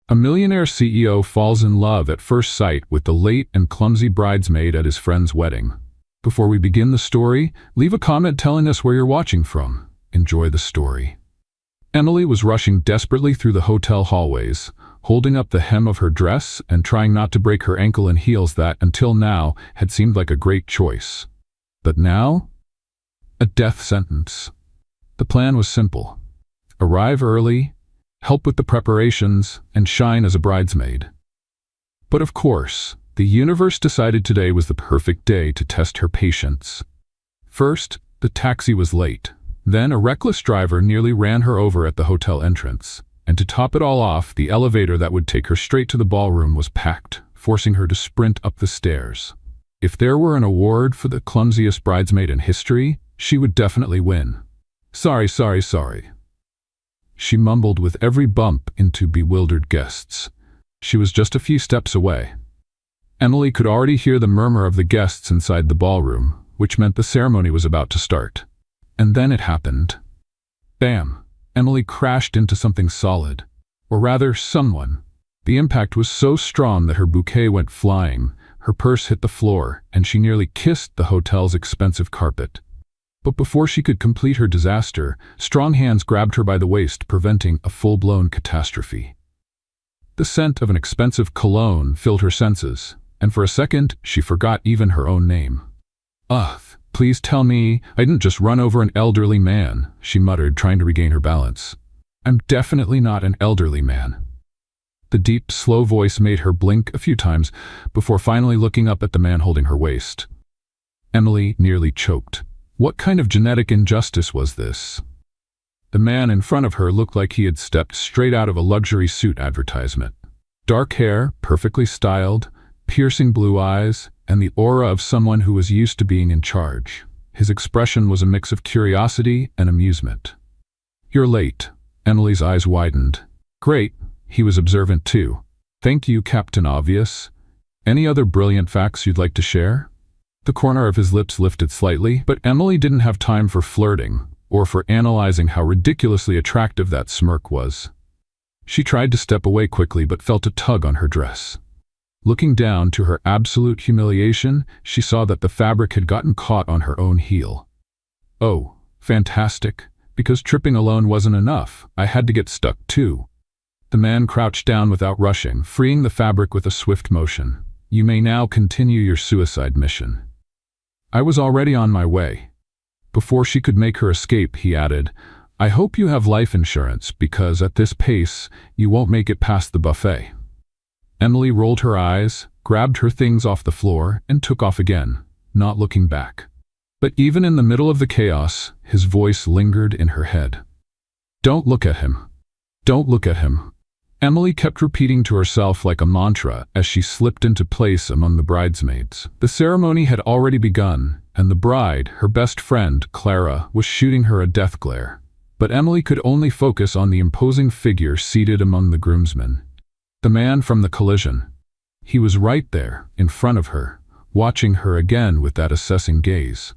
A millionaire CEO falls in love at first sight with the late and clumsy bridesmaid at his friend's wedding. Before we begin the story, leave a comment telling us where you're watching from. Enjoy the story. Emily was rushing desperately through the hotel hallways, holding up the hem of her dress and trying not to break her ankle in heels that, until now, had seemed like a great choice. But now? A death sentence. The plan was simple. Arrive early, help with the preparations, and shine as a bridesmaid. But of course, the universe decided today was the perfect day to test her patience. First, the taxi was late. Then a reckless driver nearly ran her over at the hotel entrance. And to top it all off, the elevator that would take her straight to the ballroom was packed, forcing her to sprint up the stairs. If there were an award for the clumsiest bridesmaid in history, she would definitely win. Sorry. She mumbled with every bump into bewildered guests. She was just a few steps away. Emily could already hear the murmur of the guests inside the ballroom, which meant the ceremony was about to start. And then it happened. Bam! Emily crashed into something solid. Or rather, someone. The impact was so strong that her bouquet went flying, her purse hit the floor, and she nearly kissed the hotel's expensive carpet. But before she could complete her disaster, strong hands grabbed her by the waist, preventing a full-blown catastrophe. The scent of an expensive cologne filled her senses, and for a second, she forgot even her own name. Ugh, please tell me I didn't just run over an elderly man, she muttered, trying to regain her balance. I'm definitely not an elderly man. The deep, slow voice made her blink a few times before finally looking up at the man holding her waist. Emily nearly choked. What kind of genetic injustice was this? The man in front of her looked like he had stepped straight out of a luxury suit advertisement. Dark hair, perfectly styled, piercing blue eyes, and the aura of someone who was used to being in charge. His expression was a mix of curiosity and amusement. You're late. Emily's eyes widened. Great. He was observant too. Thank you, Captain Obvious. Any other brilliant facts you'd like to share? The corner of his lips lifted slightly, but Emily didn't have time for flirting, or for analyzing how ridiculously attractive that smirk was. She tried to step away quickly but felt a tug on her dress. Looking down, to her absolute humiliation, she saw that the fabric had gotten caught on her own heel. Oh, fantastic. Because tripping alone wasn't enough, I had to get stuck too. The man crouched down without rushing, freeing the fabric with a swift motion. You may now continue your suicide mission. I was already on my way. Before she could make her escape, he added, I hope you have life insurance, because at this pace, you won't make it past the buffet. Emily rolled her eyes, grabbed her things off the floor, and took off again, not looking back. But even in the middle of the chaos, his voice lingered in her head. Don't look at him. Don't look at him. Emily kept repeating to herself like a mantra as she slipped into place among the bridesmaids. The ceremony had already begun, and the bride, her best friend, Clara, was shooting her a death glare. But Emily could only focus on the imposing figure seated among the groomsmen. The man from the collision. He was right there, in front of her, watching her again with that assessing gaze.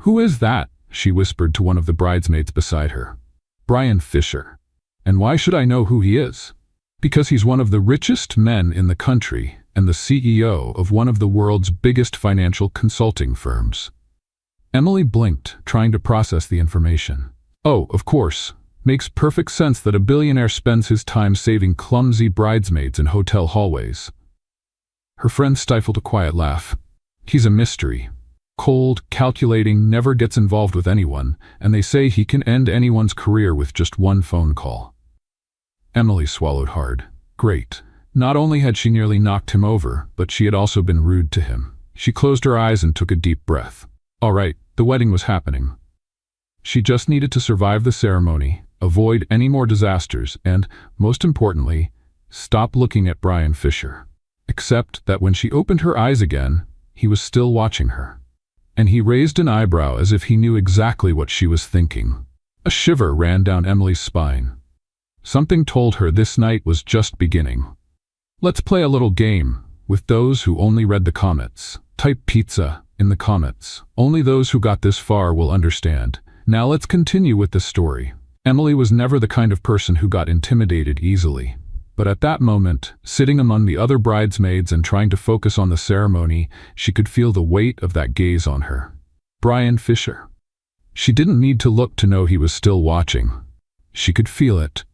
Who is that? She whispered to one of the bridesmaids beside her. Brian Fisher. And why should I know who he is? Because he's one of the richest men in the country and the CEO of one of the world's biggest financial consulting firms. Emily blinked, trying to process the information. Oh, of course. Makes perfect sense that a billionaire spends his time saving clumsy bridesmaids in hotel hallways. Her friend stifled a quiet laugh. He's a mystery. Cold, calculating, never gets involved with anyone, and they say he can end anyone's career with just one phone call. Emily swallowed hard. Great. Not only had she nearly knocked him over, but she had also been rude to him. She closed her eyes and took a deep breath. All right, the wedding was happening. She just needed to survive the ceremony, avoid any more disasters, and, most importantly, stop looking at Brian Fisher. Except that when she opened her eyes again, he was still watching her. And he raised an eyebrow as if he knew exactly what she was thinking. A shiver ran down Emily's spine. Something told her this night was just beginning. Let's play a little game with those who only read the comments. Type pizza in the comments. Only those who got this far will understand. Now let's continue with the story. Emily was never the kind of person who got intimidated easily. But at that moment, sitting among the other bridesmaids and trying to focus on the ceremony, she could feel the weight of that gaze on her. Brian Fisher. She didn't need to look to know he was still watching. She could feel it.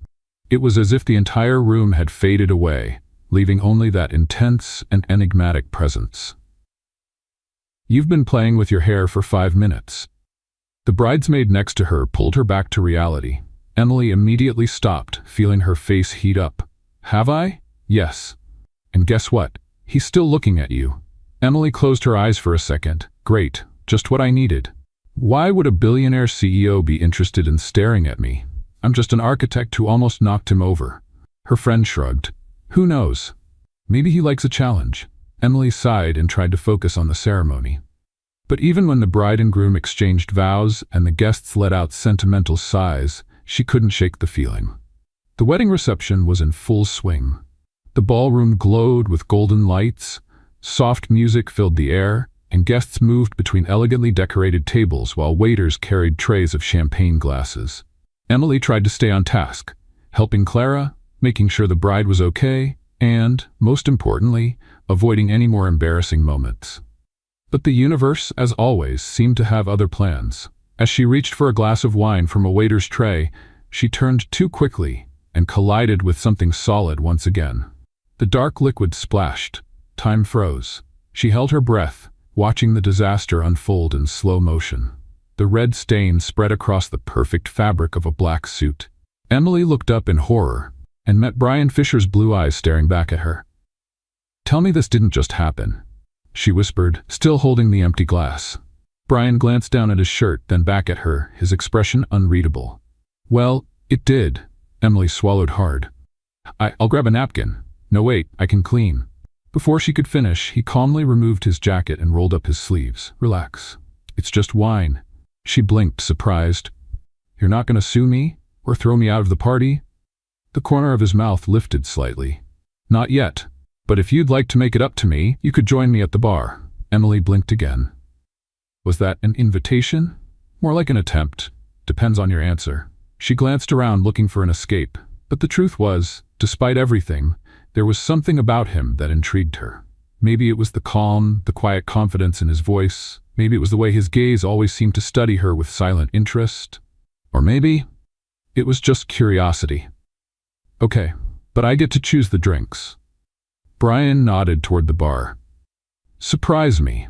It was as if the entire room had faded away, leaving only that intense and enigmatic presence. "You've been playing with your hair for 5 minutes." The bridesmaid next to her pulled her back to reality. Emily immediately stopped, feeling her face heat up. "Have I?" "Yes. And guess what? He's still looking at you." Emily closed her eyes for a second. "Great, just what I needed. Why would a billionaire CEO be interested in staring at me? I'm just an architect who almost knocked him over." Her friend shrugged. "Who knows? Maybe he likes a challenge." Emily sighed and tried to focus on the ceremony. But even when the bride and groom exchanged vows and the guests let out sentimental sighs, she couldn't shake the feeling. The wedding reception was in full swing. The ballroom glowed with golden lights, soft music filled the air, and guests moved between elegantly decorated tables while waiters carried trays of champagne glasses. Emily tried to stay on task, helping Clara, making sure the bride was okay, and, most importantly, avoiding any more embarrassing moments. But the universe, as always, seemed to have other plans. As she reached for a glass of wine from a waiter's tray, she turned too quickly and collided with something solid once again. The dark liquid splashed. Time froze. She held her breath, watching the disaster unfold in slow motion. The red stain spread across the perfect fabric of a black suit. Emily looked up in horror and met Brian Fisher's blue eyes staring back at her. "Tell me this didn't just happen," she whispered, still holding the empty glass. Brian glanced down at his shirt, then back at her, his expression unreadable. "Well, it did." Emily swallowed hard. I'll grab a napkin." "No, wait, I can clean." Before she could finish, he calmly removed his jacket and rolled up his sleeves. "Relax. It's just wine." She blinked, surprised. "You're not going to sue me? Or throw me out of the party?" The corner of his mouth lifted slightly. "Not yet. But if you'd like to make it up to me, you could join me at the bar." Emily blinked again. "Was that an invitation? More like an attempt. Depends on your answer." She glanced around looking for an escape, but the truth was, despite everything, there was something about him that intrigued her. Maybe it was the calm, the quiet confidence in his voice. Maybe it was the way his gaze always seemed to study her with silent interest. Or maybe it was just curiosity. "Okay, but I get to choose the drinks." Brian nodded toward the bar. "Surprise me."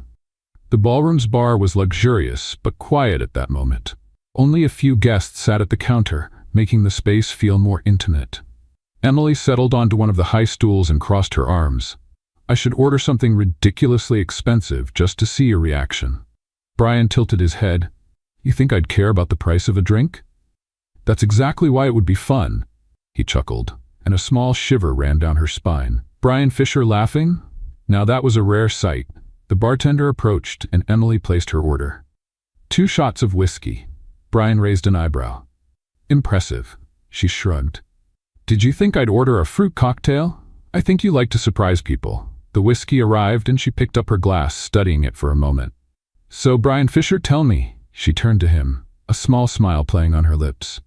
The ballroom's bar was luxurious but quiet at that moment. Only a few guests sat at the counter, making the space feel more intimate. Emily settled onto one of the high stools and crossed her arms. "I should order something ridiculously expensive just to see your reaction." Brian tilted his head. "You think I'd care about the price of a drink?" "That's exactly why it would be fun," he chuckled, and a small shiver ran down her spine. Brian Fisher laughing? Now that was a rare sight. The bartender approached and Emily placed her order. 2 shots of whiskey. Brian raised an eyebrow. "Impressive." She shrugged. "Did you think I'd order a fruit cocktail? I think you like to surprise people." The whiskey arrived and she picked up her glass, studying it for a moment. "So, Brian Fisher, tell me." She turned to him, a small smile playing on her lips.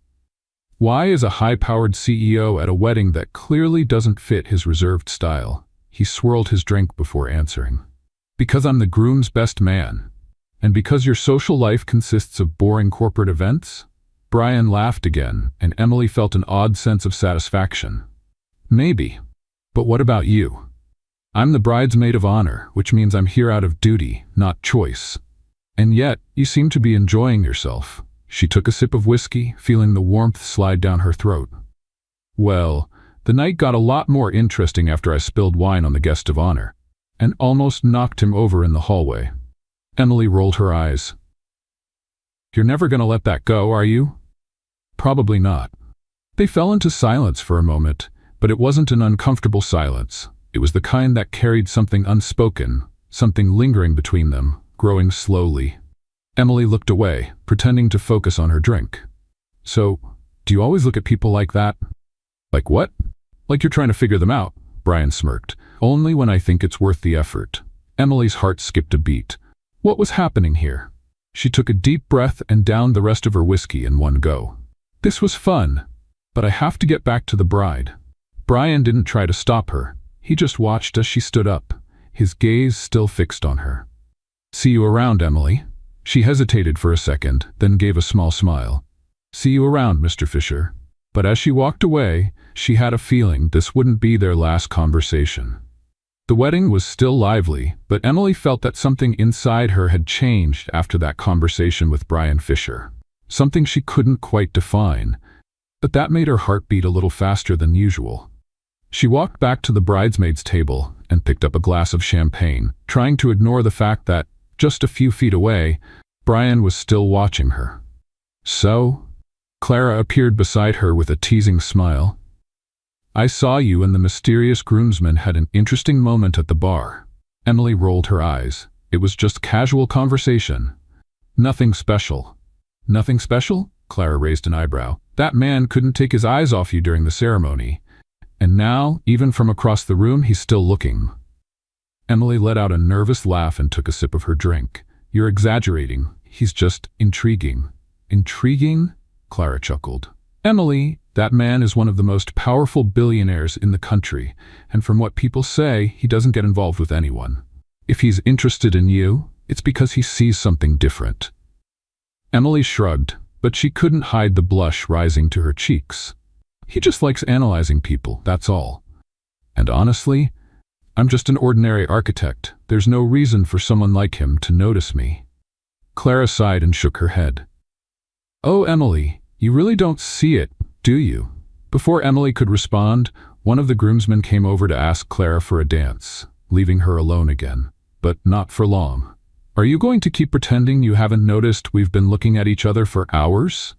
"Why is a high-powered CEO at a wedding that clearly doesn't fit his reserved style?" He swirled his drink before answering. "Because I'm the groom's best man. And because your social life consists of boring corporate events?" Brian laughed again, and Emily felt an odd sense of satisfaction. "Maybe. But what about you? I'm the bridesmaid of honor, which means I'm here out of duty, not choice. And yet, you seem to be enjoying yourself." She took a sip of whiskey, feeling the warmth slide down her throat. "Well, the night got a lot more interesting after I spilled wine on the guest of honor, and almost knocked him over in the hallway." Emily rolled her eyes. "You're never going to let that go, are you?" "Probably not." They fell into silence for a moment, but it wasn't an uncomfortable silence. It was the kind that carried something unspoken, something lingering between them, growing slowly. Emily looked away, pretending to focus on her drink. "So, do you always look at people like that?" "Like what?" "Like you're trying to figure them out," Brian smirked. "Only when I think it's worth the effort." Emily's heart skipped a beat. What was happening here? She took a deep breath and downed the rest of her whiskey in one go. "This was fun, but I have to get back to the bride." Brian didn't try to stop her. He just watched as she stood up, his gaze still fixed on her. "See you around, Emily." She hesitated for a second, then gave a small smile. "See you around, Mr. Fisher." But as she walked away, she had a feeling this wouldn't be their last conversation. The wedding was still lively, but Emily felt that something inside her had changed after that conversation with Brian Fisher. Something she couldn't quite define, but that made her heart beat a little faster than usual. She walked back to the bridesmaids' table and picked up a glass of champagne, trying to ignore the fact that, just a few feet away, Brian was still watching her. "So?" Clara appeared beside her with a teasing smile. "I saw you and the mysterious groomsman had an interesting moment at the bar." Emily rolled her eyes. It was just casual conversation. "Nothing special." "Nothing special?" Clara raised an eyebrow. "That man couldn't take his eyes off you during the ceremony. And now, even from across the room, he's still looking." Emily let out a nervous laugh and took a sip of her drink. "You're exaggerating. He's just intriguing." "Intriguing?" Clara chuckled. "Emily, that man is one of the most powerful billionaires in the country, and from what people say, he doesn't get involved with anyone. If he's interested in you, it's because he sees something different." Emily shrugged, but she couldn't hide the blush rising to her cheeks. "He just likes analyzing people, that's all. And honestly, I'm just an ordinary architect. There's no reason for someone like him to notice me." Clara sighed and shook her head. "Oh, Emily, you really don't see it, do you?" Before Emily could respond, one of the groomsmen came over to ask Clara for a dance, leaving her alone again. But not for long. "Are you going to keep pretending you haven't noticed we've been looking at each other for hours?"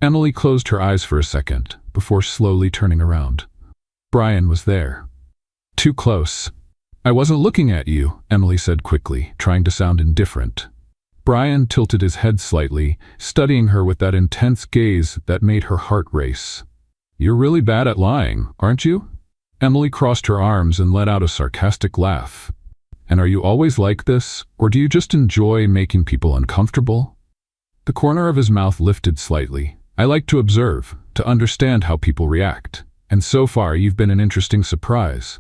Emily closed her eyes for a second, before slowly turning around. Brian was there. Too close. "I wasn't looking at you," Emily said quickly, trying to sound indifferent. Brian tilted his head slightly, studying her with that intense gaze that made her heart race. "You're really bad at lying, aren't you?" Emily crossed her arms and let out a sarcastic laugh. "And are you always like this, or do you just enjoy making people uncomfortable?" The corner of his mouth lifted slightly. "I like to observe, to understand how people react. And so far you've been an interesting surprise."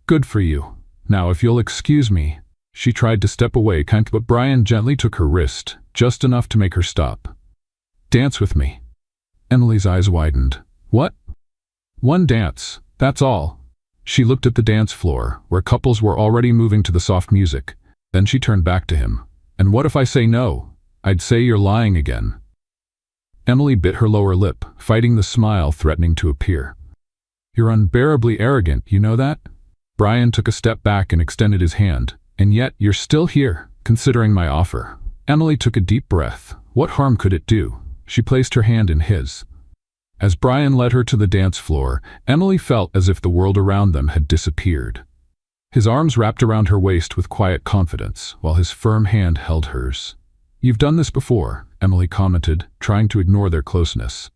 "Good for you. Now if you'll excuse me." She tried to step away, but Brian gently took her wrist, just enough to make her stop. "Dance with me." Emily's eyes widened. "What?" "One dance, that's all." She looked at the dance floor, where couples were already moving to the soft music. Then she turned back to him. "And what if I say no? I'd say you're lying again." Emily bit her lower lip, fighting the smile threatening to appear. "You're unbearably arrogant, you know that?" Brian took a step back and extended his hand. "And yet, you're still here, considering my offer." Emily took a deep breath. What harm could it do? She placed her hand in his. As Brian led her to the dance floor, Emily felt as if the world around them had disappeared. His arms wrapped around her waist with quiet confidence, while his firm hand held hers. "You've done this before," Emily commented, trying to ignore their closeness.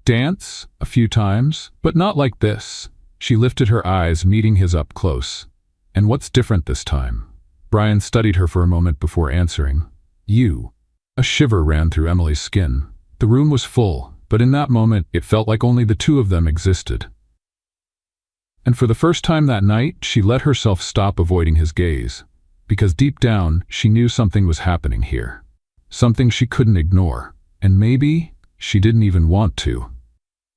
"Dance? A few times, but not like this." She lifted her eyes, meeting his up close. "And what's different this time?" Brian studied her for a moment before answering. "You." A shiver ran through Emily's skin. The room was full, but in that moment it felt like only the two of them existed. And for the first time that night, she let herself stop avoiding his gaze, because deep down she knew something was happening here. Something she couldn't ignore, and maybe she didn't even want to.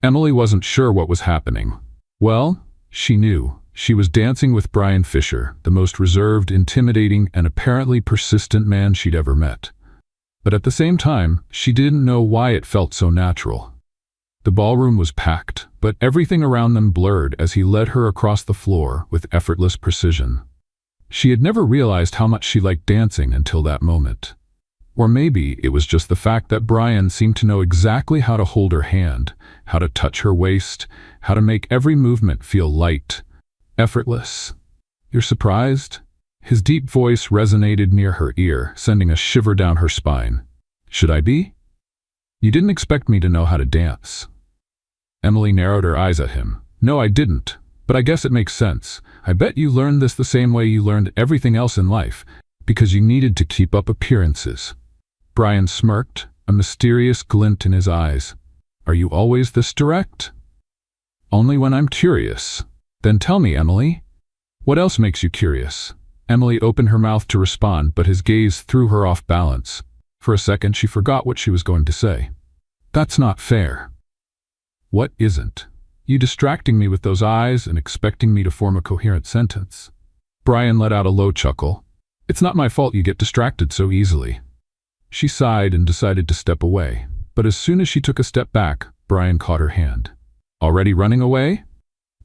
Emily wasn't sure what was happening. Well, she knew. She was dancing with Brian Fisher, the most reserved, intimidating, and apparently persistent man she'd ever met. But at the same time, she didn't know why it felt so natural. The ballroom was packed, but everything around them blurred as he led her across the floor with effortless precision. She had never realized how much she liked dancing until that moment. Or maybe it was just the fact that Brian seemed to know exactly how to hold her hand, how to touch her waist, how to make every movement feel light, effortless. "You're surprised?" His deep voice resonated near her ear, sending a shiver down her spine. "Should I be? You didn't expect me to know how to dance." Emily narrowed her eyes at him. "No, I didn't. But I guess it makes sense. I bet you learned this the same way you learned everything else in life, because you needed to keep up appearances." Brian smirked, a mysterious glint in his eyes. "Are you always this direct?" Only when I'm curious. Then tell me, Emily. What else makes you curious? Emily opened her mouth to respond, but his gaze threw her off balance. For a second, she forgot what she was going to say. That's not fair. What isn't? You distracting me with those eyes and expecting me to form a coherent sentence. Brian let out a low chuckle. It's not my fault you get distracted so easily. She sighed and decided to step away, but as soon as she took a step back, Brian caught her hand. Already running away?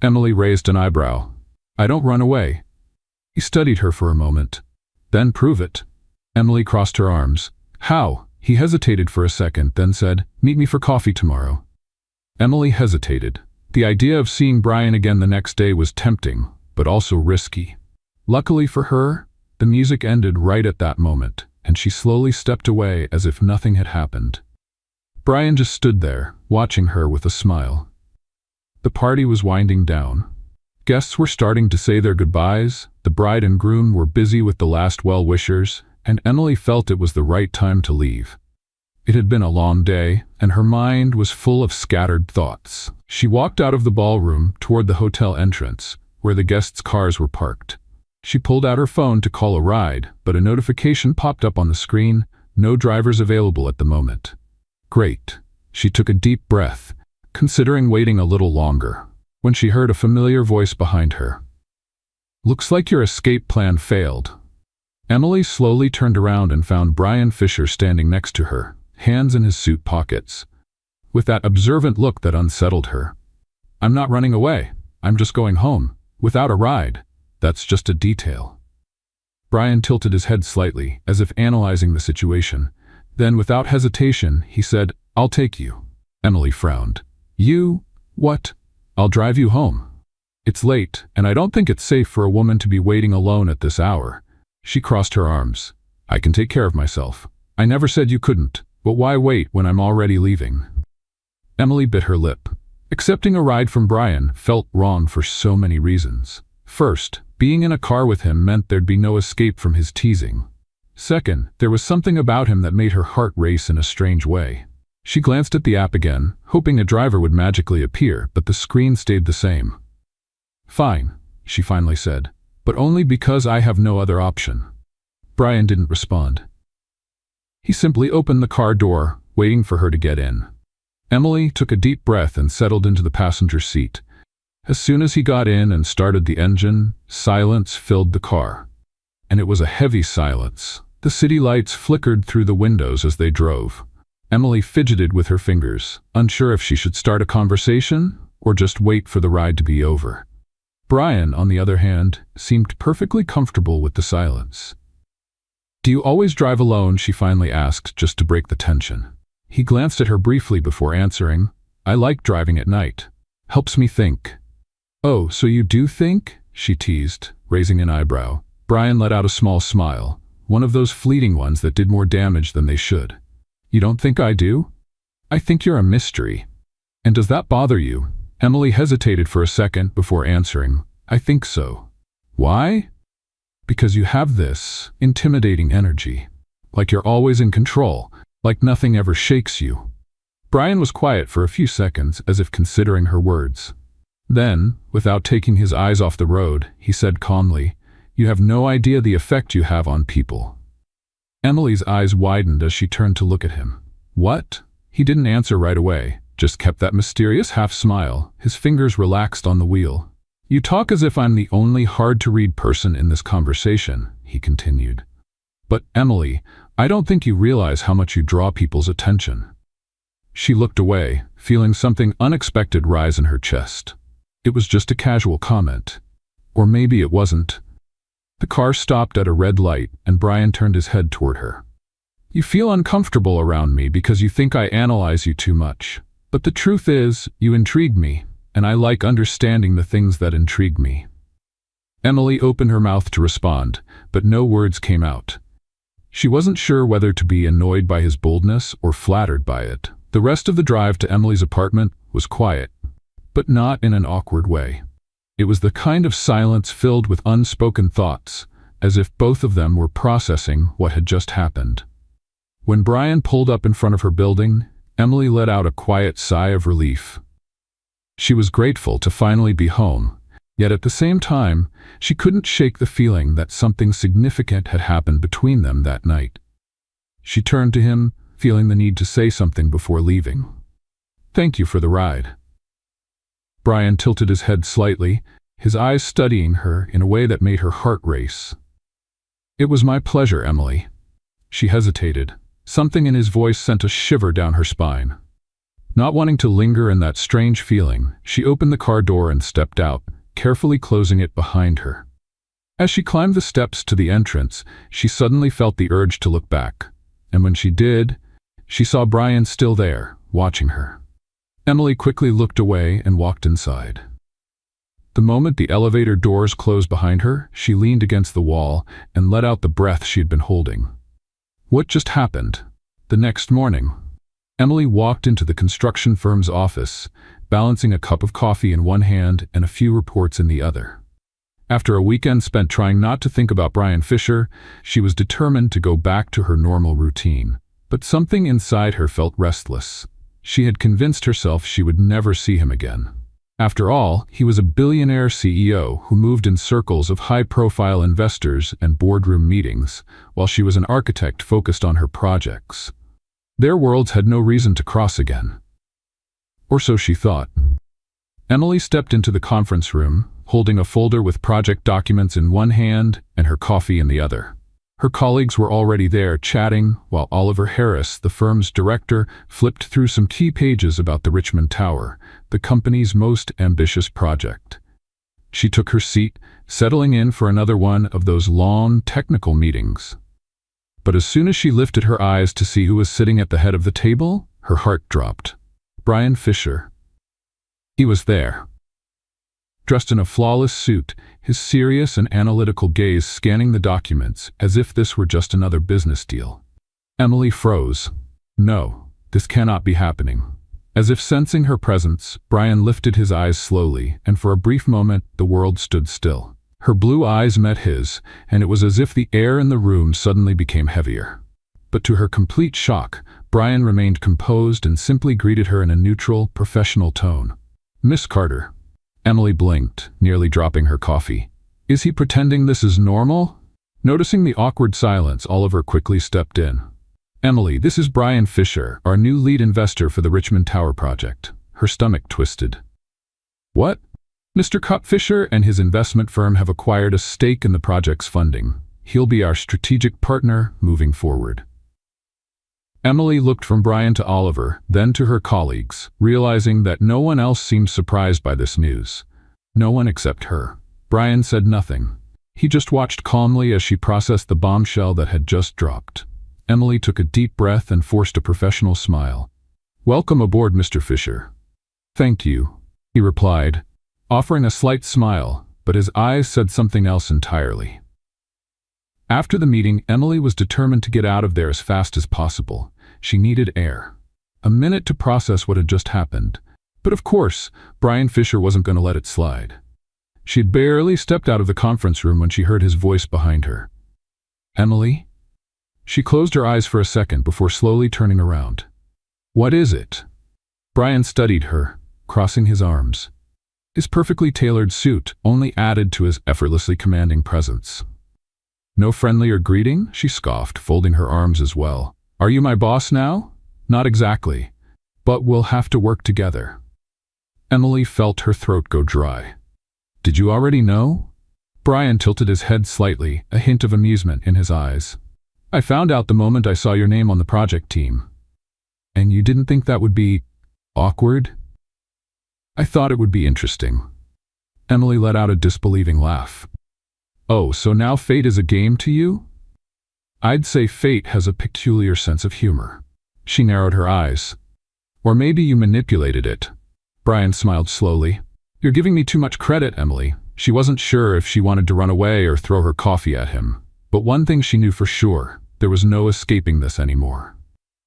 Emily raised an eyebrow. I don't run away. He studied her for a moment. Then prove it. Emily crossed her arms. How? He hesitated for a second, then said, Meet me for coffee tomorrow. Emily hesitated. The idea of seeing Brian again the next day was tempting, but also risky. Luckily for her, the music ended right at that moment, and she slowly stepped away as if nothing had happened. Brian just stood there, watching her with a smile. The party was winding down. Guests were starting to say their goodbyes, the bride and groom were busy with the last well-wishers, and Emily felt it was the right time to leave. It had been a long day, and her mind was full of scattered thoughts. She walked out of the ballroom toward the hotel entrance, where the guests' cars were parked. She pulled out her phone to call a ride, but a notification popped up on the screen, no drivers available at the moment. Great. She took a deep breath, considering waiting a little longer, when she heard a familiar voice behind her. Looks like your escape plan failed. Emily slowly turned around and found Brian Fisher standing next to her, hands in his suit pockets, with that observant look that unsettled her. I'm not running away. I'm just going home, without a ride. That's just a detail. Brian tilted his head slightly, as if analyzing the situation. Then, without hesitation, he said, I'll take you. Emily frowned. You? What? I'll drive you home. It's late, and I don't think it's safe for a woman to be waiting alone at this hour. She crossed her arms. I can take care of myself. I never said you couldn't, but why wait when I'm already leaving? Emily bit her lip. Accepting a ride from Brian felt wrong for so many reasons. First, being in a car with him meant there'd be no escape from his teasing. Second, there was something about him that made her heart race in a strange way. She glanced at the app again, hoping a driver would magically appear, but the screen stayed the same. Fine, she finally said, but only because I have no other option. Brian didn't respond. He simply opened the car door, waiting for her to get in. Emily took a deep breath and settled into the passenger seat. As soon as he got in and started the engine, silence filled the car. And it was a heavy silence. The city lights flickered through the windows as they drove. Emily fidgeted with her fingers, unsure if she should start a conversation or just wait for the ride to be over. Brian, on the other hand, seemed perfectly comfortable with the silence. Do you always drive alone? She finally asked, just to break the tension. He glanced at her briefly before answering, I like driving at night. Helps me think. Oh, so you do think? She teased, raising an eyebrow. Brian let out a small smile, one of those fleeting ones that did more damage than they should. You don't think I do? I think you're a mystery. And does that bother you? Emily hesitated for a second before answering, I think so. Why? Because you have this intimidating energy. Like you're always in control, like nothing ever shakes you. Brian was quiet for a few seconds, as if considering her words. Then, without taking his eyes off the road, he said calmly, You have no idea the effect you have on people. Emily's eyes widened as she turned to look at him. What? He didn't answer right away, just kept that mysterious half-smile, his fingers relaxed on the wheel. You talk as if I'm the only hard-to-read person in this conversation, he continued. But, Emily, I don't think you realize how much you draw people's attention. She looked away, feeling something unexpected rise in her chest. It was just a casual comment. Or maybe it wasn't. The car stopped at a red light, and Brian turned his head toward her. You feel uncomfortable around me because you think I analyze you too much. But the truth is, you intrigue me, and I like understanding the things that intrigue me. Emily opened her mouth to respond, but no words came out. She wasn't sure whether to be annoyed by his boldness or flattered by it. The rest of the drive to Emily's apartment was quiet, but not in an awkward way. It was the kind of silence filled with unspoken thoughts, as if both of them were processing what had just happened. When Brian pulled up in front of her building, Emily let out a quiet sigh of relief. She was grateful to finally be home, yet at the same time, she couldn't shake the feeling that something significant had happened between them that night. She turned to him, feeling the need to say something before leaving. "Thank you for the ride." Brian tilted his head slightly, his eyes studying her in a way that made her heart race. "It was my pleasure, Emily." She hesitated. Something in his voice sent a shiver down her spine. Not wanting to linger in that strange feeling, she opened the car door and stepped out, carefully closing it behind her. As she climbed the steps to the entrance, she suddenly felt the urge to look back, and when she did, she saw Brian still there, watching her. Emily quickly looked away and walked inside. The moment the elevator doors closed behind her, she leaned against the wall and let out the breath she had been holding. What just happened? The next morning, Emily walked into the construction firm's office, balancing a cup of coffee in one hand and a few reports in the other. After a weekend spent trying not to think about Brian Fisher, she was determined to go back to her normal routine. But something inside her felt restless. She had convinced herself she would never see him again. After all, he was a billionaire CEO who moved in circles of high-profile investors and boardroom meetings, while she was an architect focused on her projects. Their worlds had no reason to cross again. Or so she thought. Emily stepped into the conference room, holding a folder with project documents in one hand and her coffee in the other. Her colleagues were already there chatting, while Oliver Harris, the firm's director, flipped through some key pages about the Richmond Tower, the company's most ambitious project. She took her seat, settling in for another one of those long, technical meetings. But as soon as she lifted her eyes to see who was sitting at the head of the table, her heart dropped. Brian Fisher. He was there. Dressed in a flawless suit, his serious and analytical gaze scanning the documents as if this were just another business deal. Emily froze. No, this cannot be happening. As if sensing her presence, Brian lifted his eyes slowly, and for a brief moment the world stood still. Her blue eyes met his, and it was as if the air in the room suddenly became heavier. But to her complete shock, Brian remained composed and simply greeted her in a neutral, professional tone. "Miss Carter." Emily blinked, nearly dropping her coffee. "Is he pretending this is normal?" Noticing the awkward silence, Oliver quickly stepped in. "Emily, this is Brian Fisher, our new lead investor for the Richmond Tower project." Her stomach twisted. "What?" "Mr. Cup Fisher and his investment firm have acquired a stake in the project's funding. He'll be our strategic partner moving forward." Emily looked from Brian to Oliver, then to her colleagues, realizing that no one else seemed surprised by this news. No one except her. Brian said nothing. He just watched calmly as she processed the bombshell that had just dropped. Emily took a deep breath and forced a professional smile. "Welcome aboard, Mr. Fisher." "Thank you," he replied, offering a slight smile, but his eyes said something else entirely. After the meeting, Emily was determined to get out of there as fast as possible. She needed air. A minute to process what had just happened. But of course, Brian Fisher wasn't going to let it slide. She had barely stepped out of the conference room when she heard his voice behind her. "Emily?" She closed her eyes for a second before slowly turning around. "What is it?" Brian studied her, crossing his arms. His perfectly tailored suit only added to his effortlessly commanding presence. "No friendlier greeting?" she scoffed, folding her arms as well. "Are you my boss now?" "Not exactly, but we'll have to work together." Emily felt her throat go dry. "Did you already know?" Brian tilted his head slightly, a hint of amusement in his eyes. "I found out the moment I saw your name on the project team." "And you didn't think that would be awkward?" "I thought it would be interesting." Emily let out a disbelieving laugh. "Oh, so now fate is a game to you?" "I'd say fate has a peculiar sense of humor." She narrowed her eyes. "Or maybe you manipulated it." Brian smiled slowly. "You're giving me too much credit, Emily." She wasn't sure if she wanted to run away or throw her coffee at him. But one thing she knew for sure, there was no escaping this anymore.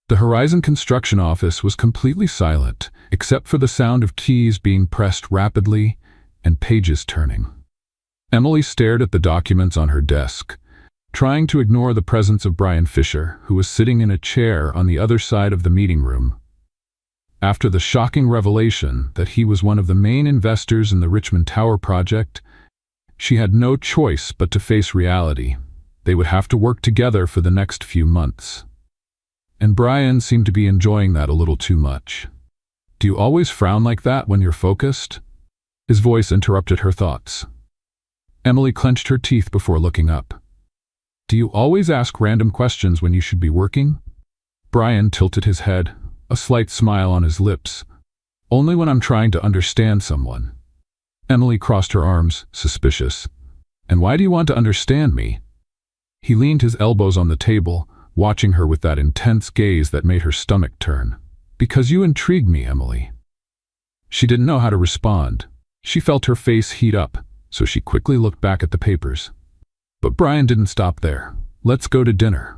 The Horizon construction office was completely silent, except for the sound of keys being pressed rapidly and pages turning. Emily stared at the documents on her desk, trying to ignore the presence of Brian Fisher, who was sitting in a chair on the other side of the meeting room. After the shocking revelation that he was one of the main investors in the Richmond Tower project, she had no choice but to face reality. They would have to work together for the next few months. And Brian seemed to be enjoying that a little too much. "Do you always frown like that when you're focused?" His voice interrupted her thoughts. Emily clenched her teeth before looking up. "Do you always ask random questions when you should be working?" Brian tilted his head, a slight smile on his lips. "Only when I'm trying to understand someone." Emily crossed her arms, suspicious. "And why do you want to understand me?" He leaned his elbows on the table, watching her with that intense gaze that made her stomach turn. "Because you intrigue me, Emily." She didn't know how to respond. She felt her face heat up, so she quickly looked back at the papers. But Brian didn't stop there. "Let's go to dinner."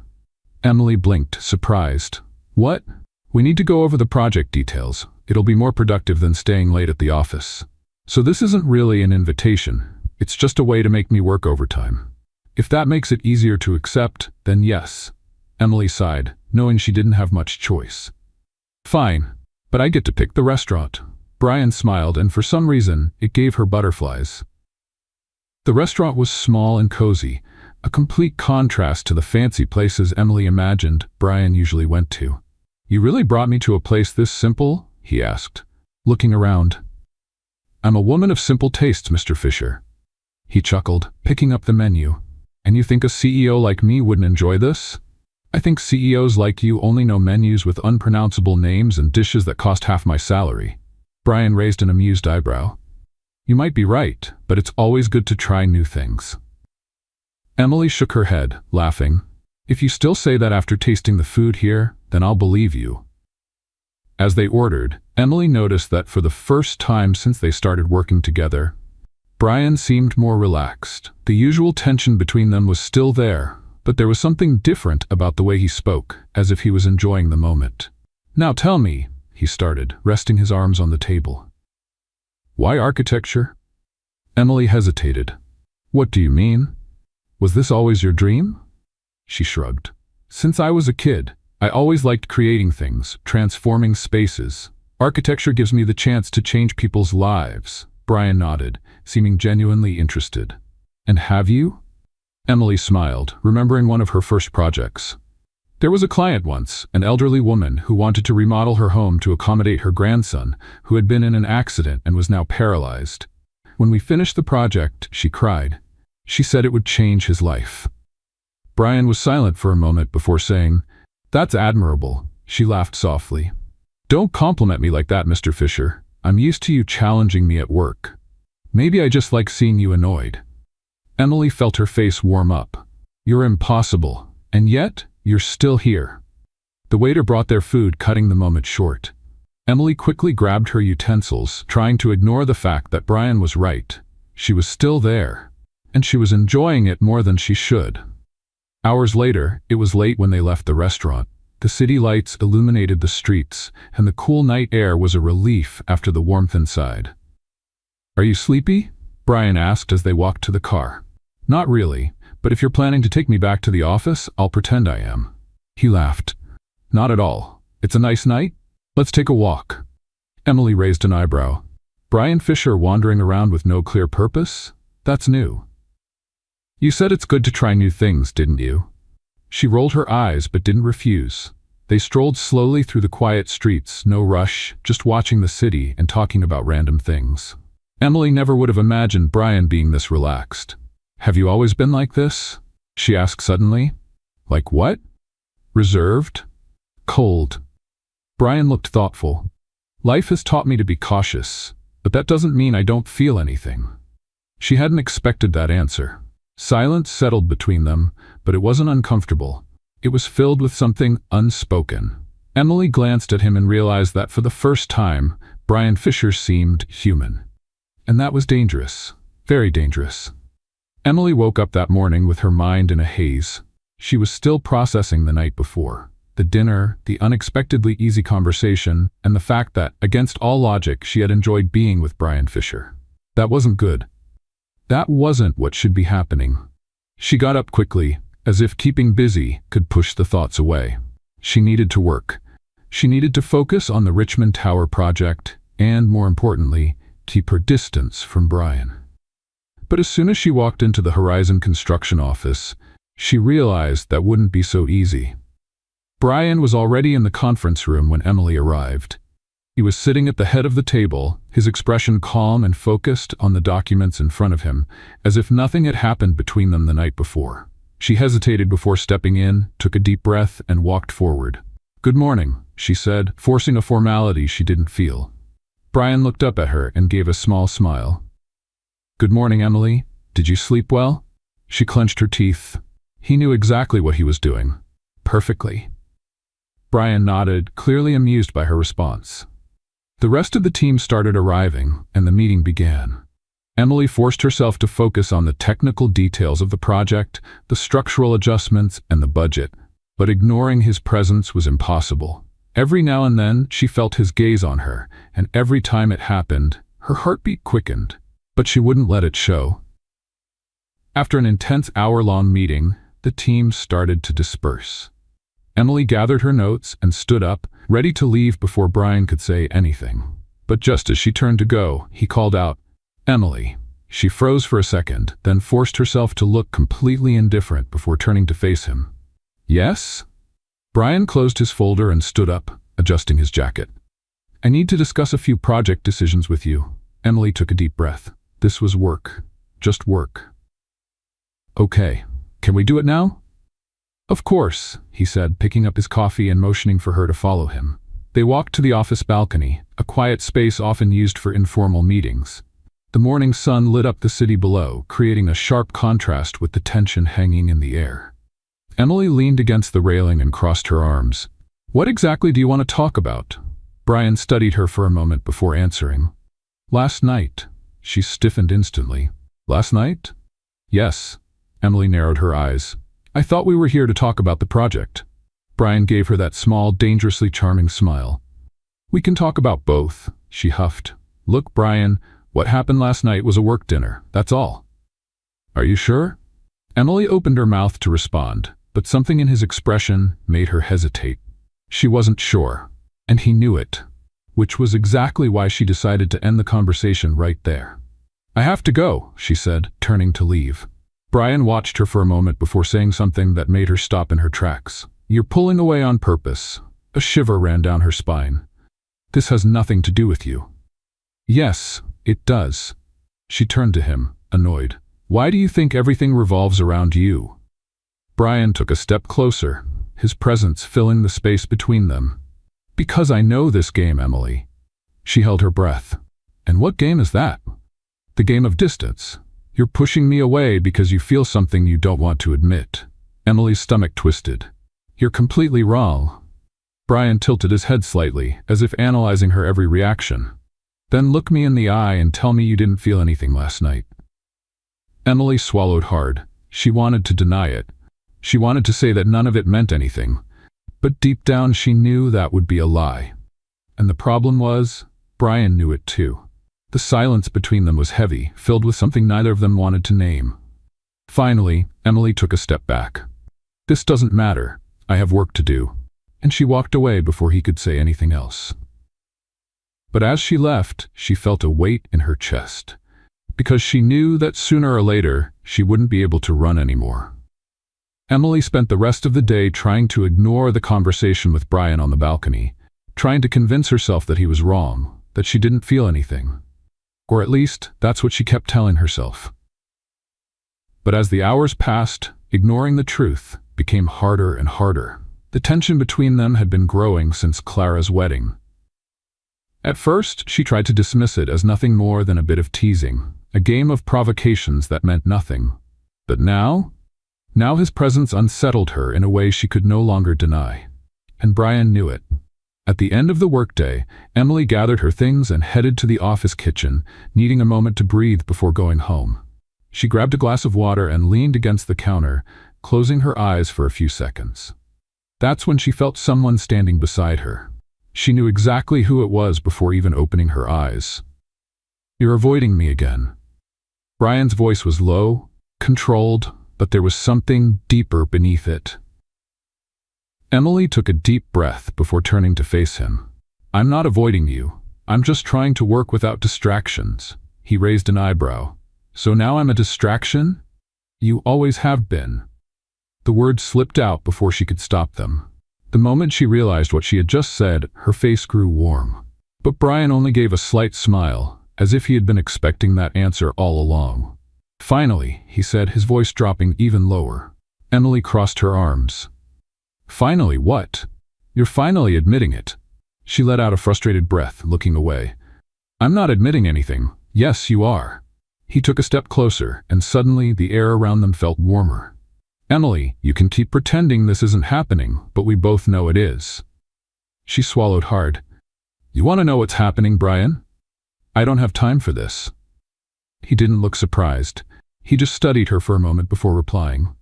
Emily blinked, surprised. "What?" "We need to go over the project details. It'll be more productive than staying late at the office." "So this isn't really an invitation. It's just a way to make me work overtime." "If that makes it easier to accept, then yes." Emily sighed, knowing she didn't have much choice. "Fine, but I get to pick the restaurant." Brian smiled, and for some reason, it gave her butterflies. The restaurant was small and cozy, a complete contrast to the fancy places Emily imagined Brian usually went to. "You really brought me to a place this simple?" he asked, looking around. "I'm a woman of simple tastes, Mr. Fisher." He chuckled, picking up the menu. "And you think a CEO like me wouldn't enjoy this?" "I think CEOs like you only know menus with unpronounceable names and dishes that cost half my salary." Brian raised an amused eyebrow. "You might be right, but it's always good to try new things." Emily shook her head, laughing. "If you still say that after tasting the food here, then I'll believe you." As they ordered, Emily noticed that for the first time since they started working together, Brian seemed more relaxed. The usual tension between them was still there, but there was something different about the way he spoke, as if he was enjoying the moment. "Now tell me," he started, resting his arms on the table. "Why architecture?" Emily hesitated. "What do you mean? Was this always your dream?" She shrugged. "Since I was a kid, I always liked creating things, transforming spaces. Architecture gives me the chance to change people's lives." Brian nodded, seeming genuinely interested. "And have you?" Emily smiled, remembering one of her first projects. "There was a client once, an elderly woman who wanted to remodel her home to accommodate her grandson, who had been in an accident and was now paralyzed. When we finished the project, she cried. She said it would change his life." Brian was silent for a moment before saying, "That's admirable." She laughed softly. "Don't compliment me like that, Mr. Fisher. I'm used to you challenging me at work. Maybe I just like seeing you annoyed." Emily felt her face warm up. "You're impossible, and yet you're still here." The waiter brought their food, cutting the moment short. Emily quickly grabbed her utensils, trying to ignore the fact that Brian was right. She was still there, and she was enjoying it more than she should. Hours later, it was late when they left the restaurant. The city lights illuminated the streets, and the cool night air was a relief after the warmth inside. "Are you sleepy?" Brian asked as they walked to the car. "Not really, but if you're planning to take me back to the office, I'll pretend I am." He laughed. "Not at all. It's a nice night? Let's take a walk." Emily raised an eyebrow. "Brian Fisher wandering around with no clear purpose? That's new." "You said it's good to try new things, didn't you?" She rolled her eyes but didn't refuse. They strolled slowly through the quiet streets, no rush, just watching the city and talking about random things. Emily never would have imagined Brian being this relaxed. "Have you always been like this?" she asked suddenly. "Like what?" "Reserved? Cold?" Brian looked thoughtful. "Life has taught me to be cautious, but that doesn't mean I don't feel anything." She hadn't expected that answer. Silence settled between them, but it wasn't uncomfortable. It was filled with something unspoken. Emily glanced at him and realized that for the first time, Brian Fisher seemed human. And that was dangerous. Very dangerous. Emily woke up that morning with her mind in a haze. She was still processing the night before. The dinner, the unexpectedly easy conversation, and the fact that, against all logic, she had enjoyed being with Brian Fisher. That wasn't good. That wasn't what should be happening. She got up quickly, as if keeping busy could push the thoughts away. She needed to work. She needed to focus on the Richmond Tower project and, more importantly, keep her distance from Brian. But as soon as she walked into the Horizon construction office, she realized that wouldn't be so easy. Brian was already in the conference room when Emily arrived. He was sitting at the head of the table, his expression calm and focused on the documents in front of him, as if nothing had happened between them the night before. She hesitated before stepping in, took a deep breath, and walked forward. "Good morning," she said, forcing a formality she didn't feel. Brian looked up at her and gave a small smile. "Good morning, Emily. Did you sleep well?" She clenched her teeth. He knew exactly what he was doing. Perfectly. Brian nodded, clearly amused by her response. The rest of the team started arriving, and the meeting began. Emily forced herself to focus on the technical details of the project, the structural adjustments, and the budget, but ignoring his presence was impossible. Every now and then, she felt his gaze on her, and every time it happened, her heartbeat quickened, but she wouldn't let it show. After an intense hour-long meeting, the team started to disperse. Emily gathered her notes and stood up, ready to leave before Brian could say anything. But just as she turned to go, he called out, "Emily." She froze for a second, then forced herself to look completely indifferent before turning to face him. "Yes?" Brian closed his folder and stood up, adjusting his jacket. "I need to discuss a few project decisions with you." Emily took a deep breath. This was work. Just work. "Okay. Can we do it now?" "Of course," he said, picking up his coffee and motioning for her to follow him. They walked to the office balcony, a quiet space often used for informal meetings. The morning sun lit up the city below, creating a sharp contrast with the tension hanging in the air. Emily leaned against the railing and crossed her arms. "What exactly do you want to talk about?" Brian studied her for a moment before answering. "Last night." She stiffened instantly. "Last night?" "Yes." Emily narrowed her eyes. "I thought we were here to talk about the project." Brian gave her that small, dangerously charming smile. "We can talk about both," she huffed. "Look, Brian, what happened last night was a work dinner, that's all." "Are you sure?" Emily opened her mouth to respond, but something in his expression made her hesitate. She wasn't sure, and he knew it, which was exactly why she decided to end the conversation right there. "I have to go," she said, turning to leave. Brian watched her for a moment before saying something that made her stop in her tracks. "You're pulling away on purpose." A shiver ran down her spine. "This has nothing to do with you." "Yes, it does." She turned to him, annoyed. "Why do you think everything revolves around you?" Brian took a step closer, his presence filling the space between them. "Because I know this game, Emily." She held her breath. "And what game is that?" "The game of distance. You're pushing me away because you feel something you don't want to admit." Emily's stomach twisted. "You're completely wrong." Brian tilted his head slightly, as if analyzing her every reaction. "Then look me in the eye and tell me you didn't feel anything last night." Emily swallowed hard. She wanted to deny it. She wanted to say that none of it meant anything. But deep down she knew that would be a lie. And the problem was, Brian knew it too. The silence between them was heavy, filled with something neither of them wanted to name. Finally, Emily took a step back. "This doesn't matter. I have work to do." And she walked away before he could say anything else. But as she left, she felt a weight in her chest, because she knew that sooner or later she wouldn't be able to run anymore. Emily spent the rest of the day trying to ignore the conversation with Brian on the balcony, trying to convince herself that he was wrong, that she didn't feel anything. Or at least, that's what she kept telling herself. But as the hours passed, ignoring the truth became harder and harder. The tension between them had been growing since Clara's wedding. At first, she tried to dismiss it as nothing more than a bit of teasing, a game of provocations that meant nothing. But now his presence unsettled her in a way she could no longer deny. And Brian knew it. At the end of the workday, Emily gathered her things and headed to the office kitchen, needing a moment to breathe before going home. She grabbed a glass of water and leaned against the counter, closing her eyes for a few seconds. That's when she felt someone standing beside her. She knew exactly who it was before even opening her eyes. "You're avoiding me again." Brian's voice was low, controlled, but there was something deeper beneath it. Emily took a deep breath before turning to face him. I'm not avoiding you. I'm just trying to work without distractions. He raised an eyebrow. So now I'm a distraction? You always have been. The words slipped out before she could stop them. The moment she realized what she had just said, her face grew warm. But Brian only gave a slight smile, as if he had been expecting that answer all along. Finally, he said, his voice dropping even lower. Emily crossed her arms. Finally what? You're finally admitting it. She let out a frustrated breath, looking away. I'm not admitting anything. Yes, you are. He took a step closer, and suddenly the air around them felt warmer. Emily, you can keep pretending this isn't happening, but we both know it is. She swallowed hard. You want to know what's happening, Brian? I don't have time for this. He didn't look surprised. He just studied her for a moment before replying.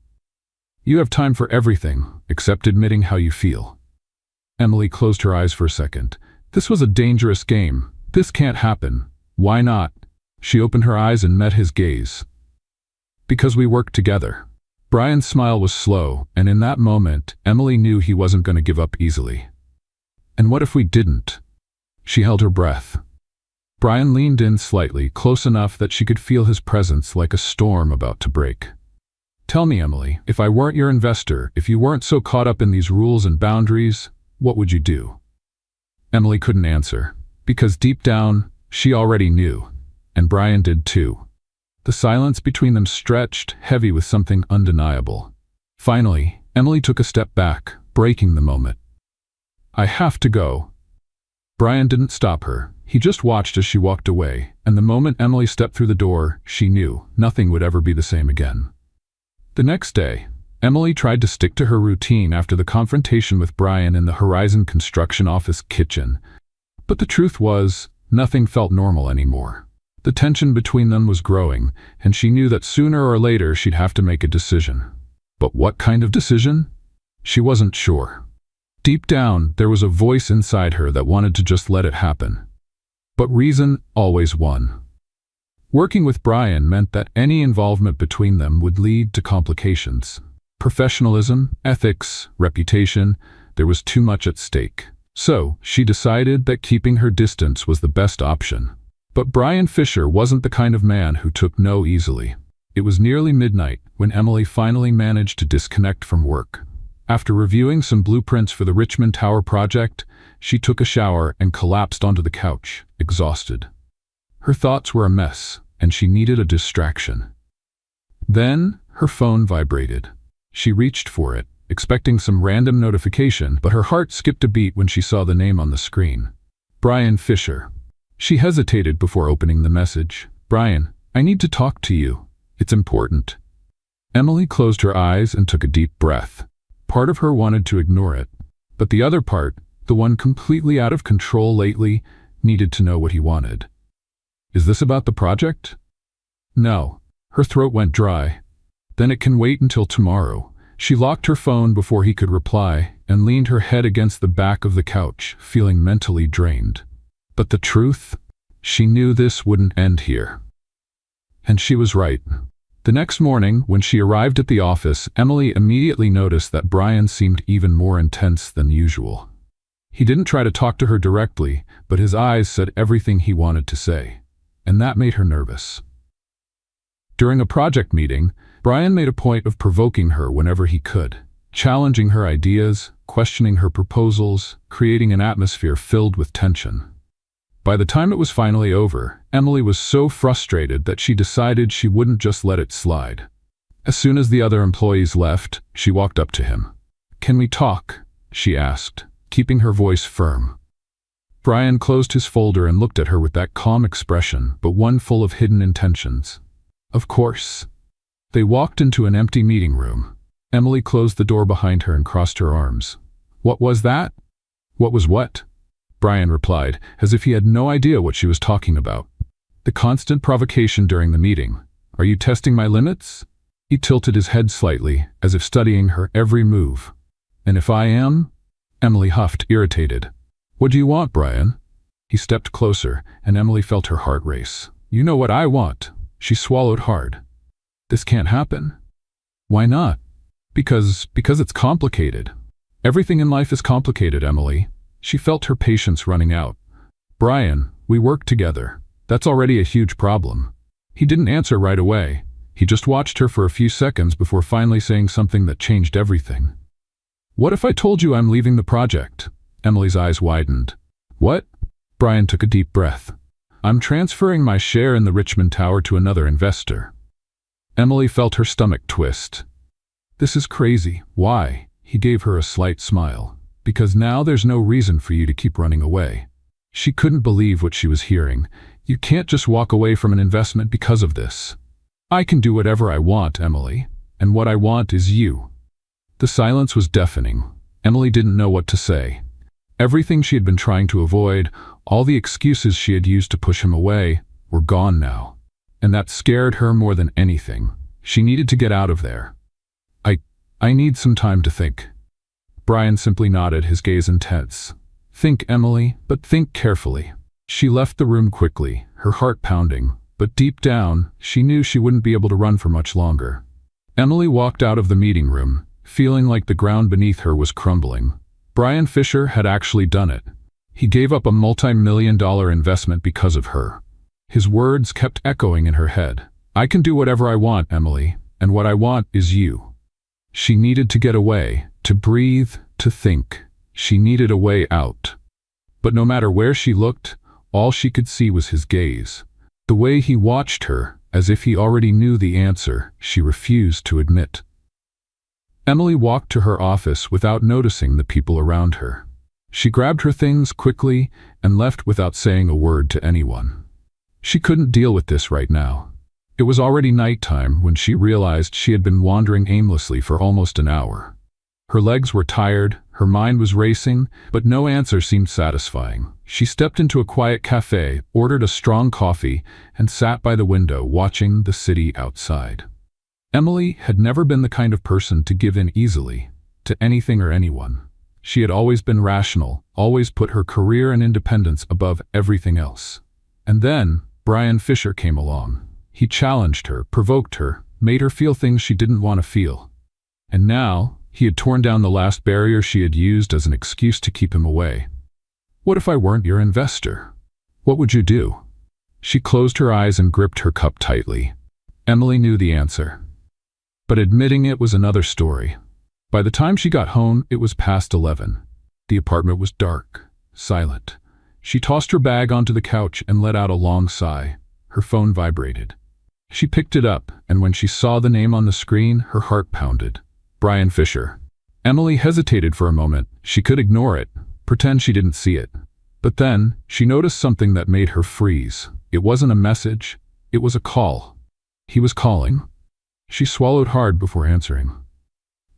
You have time for everything, except admitting how you feel. Emily closed her eyes for a second. This was a dangerous game. This can't happen. Why not? She opened her eyes and met his gaze. Because we work together. Brian's smile was slow, and in that moment, Emily knew he wasn't going to give up easily. And what if we didn't? She held her breath. Brian leaned in slightly, close enough that she could feel his presence like a storm about to break. Tell me, Emily, if I weren't your investor, if you weren't so caught up in these rules and boundaries, what would you do? Emily couldn't answer, because deep down, she already knew, and Brian did too. The silence between them stretched, heavy with something undeniable. Finally, Emily took a step back, breaking the moment. I have to go. Brian didn't stop her. He just watched as she walked away, and the moment Emily stepped through the door, she knew nothing would ever be the same again. The next day, Emily tried to stick to her routine after the confrontation with Brian in the Horizon construction office kitchen. But the truth was, nothing felt normal anymore. The tension between them was growing, and she knew that sooner or later she'd have to make a decision. But what kind of decision? She wasn't sure. Deep down, there was a voice inside her that wanted to just let it happen. But reason always won. Working with Brian meant that any involvement between them would lead to complications. Professionalism, ethics, reputation, there was too much at stake. So, she decided that keeping her distance was the best option. But Brian Fisher wasn't the kind of man who took no easily. It was nearly midnight when Emily finally managed to disconnect from work. After reviewing some blueprints for the Richmond Tower project, she took a shower and collapsed onto the couch, exhausted. Her thoughts were a mess, and she needed a distraction. Then, her phone vibrated. She reached for it, expecting some random notification, but her heart skipped a beat when she saw the name on the screen. Brian Fisher. She hesitated before opening the message. Brian, I need to talk to you. It's important. Emily closed her eyes and took a deep breath. Part of her wanted to ignore it, but the other part, the one completely out of control lately, needed to know what he wanted. Is this about the project? No. Her throat went dry. Then it can wait until tomorrow. She locked her phone before he could reply and leaned her head against the back of the couch, feeling mentally drained. But the truth? She knew this wouldn't end here. And she was right. The next morning, when she arrived at the office, Emily immediately noticed that Brian seemed even more intense than usual. He didn't try to talk to her directly, but his eyes said everything he wanted to say, and that made her nervous. During a project meeting, Brian made a point of provoking her whenever he could, challenging her ideas, questioning her proposals, creating an atmosphere filled with tension. By the time it was finally over, Emily was so frustrated that she decided she wouldn't just let it slide. As soon as the other employees left, she walked up to him. "Can we talk?" she asked, keeping her voice firm. Brian closed his folder and looked at her with that calm expression, but one full of hidden intentions. Of course. They walked into an empty meeting room. Emily closed the door behind her and crossed her arms. "What was that?" "What was what?" Brian replied, as if he had no idea what she was talking about. "The constant provocation during the meeting. Are you testing my limits?" He tilted his head slightly, as if studying her every move. "And if I am?" Emily huffed, irritated. "What do you want, Brian?" He stepped closer, and Emily felt her heart race. "You know what I want." She swallowed hard. "This can't happen." "Why not?" Because it's complicated. Everything in life is complicated, Emily. She felt her patience running out. Brian, we work together. That's already a huge problem. He didn't answer right away. He just watched her for a few seconds before finally saying something that changed everything. What if I told you I'm leaving the project? Emily's eyes widened. What? Brian took a deep breath. I'm transferring my share in the Richmond Tower to another investor. Emily felt her stomach twist. This is crazy. Why? He gave her a slight smile. Because now there's no reason for you to keep running away. She couldn't believe what she was hearing. You can't just walk away from an investment because of this. I can do whatever I want, Emily, and what I want is you. The silence was deafening. Emily didn't know what to say. Everything she had been trying to avoid, all the excuses she had used to push him away, were gone now. And that scared her more than anything. She needed to get out of there. I need some time to think. Brian simply nodded, his gaze intense. Think, Emily, but think carefully. She left the room quickly, her heart pounding, but deep down, she knew she wouldn't be able to run for much longer. Emily walked out of the meeting room, feeling like the ground beneath her was crumbling. Brian Fisher had actually done it. He gave up a multi-million-dollar investment because of her. His words kept echoing in her head. I can do whatever I want, Emily, and what I want is you. She needed to get away, to breathe, to think. She needed a way out. But no matter where she looked, all she could see was his gaze. The way he watched her, as if he already knew the answer, she refused to admit. Emily walked to her office without noticing the people around her. She grabbed her things quickly and left without saying a word to anyone. She couldn't deal with this right now. It was already nighttime when she realized she had been wandering aimlessly for almost an hour. Her legs were tired, her mind was racing, but no answer seemed satisfying. She stepped into a quiet cafe, ordered a strong coffee, and sat by the window watching the city outside. Emily had never been the kind of person to give in easily to anything or anyone. She had always been rational, always put her career and independence above everything else. And then Brian Fisher came along. He challenged her, provoked her, made her feel things she didn't want to feel. And now, he had torn down the last barrier she had used as an excuse to keep him away. What if I weren't your investor? What would you do? She closed her eyes and gripped her cup tightly. Emily knew the answer. But admitting it was another story. By the time she got home, it was past 11. The apartment was dark, silent. She tossed her bag onto the couch and let out a long sigh. Her phone vibrated. She picked it up, and when she saw the name on the screen, her heart pounded. Brian Fisher. Emily hesitated for a moment. She could ignore it, pretend she didn't see it. But then, she noticed something that made her freeze. It wasn't a message. It was a call. He was calling. She swallowed hard before answering.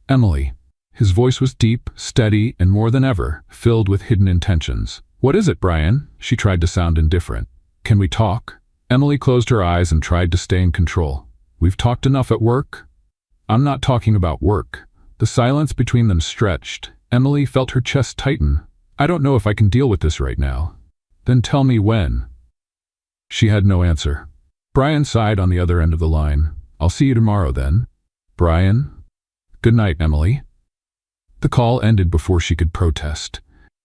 Emily. His voice was deep, steady, and more than ever, filled with hidden intentions. What is it, Brian? She tried to sound indifferent. Can we talk? Emily closed her eyes and tried to stay in control. We've talked enough at work? I'm not talking about work. The silence between them stretched. Emily felt her chest tighten. I don't know if I can deal with this right now. Then tell me when. She had no answer. Brian sighed on the other end of the line. I'll see you tomorrow then. Brian? Good night, Emily. The call ended before she could protest.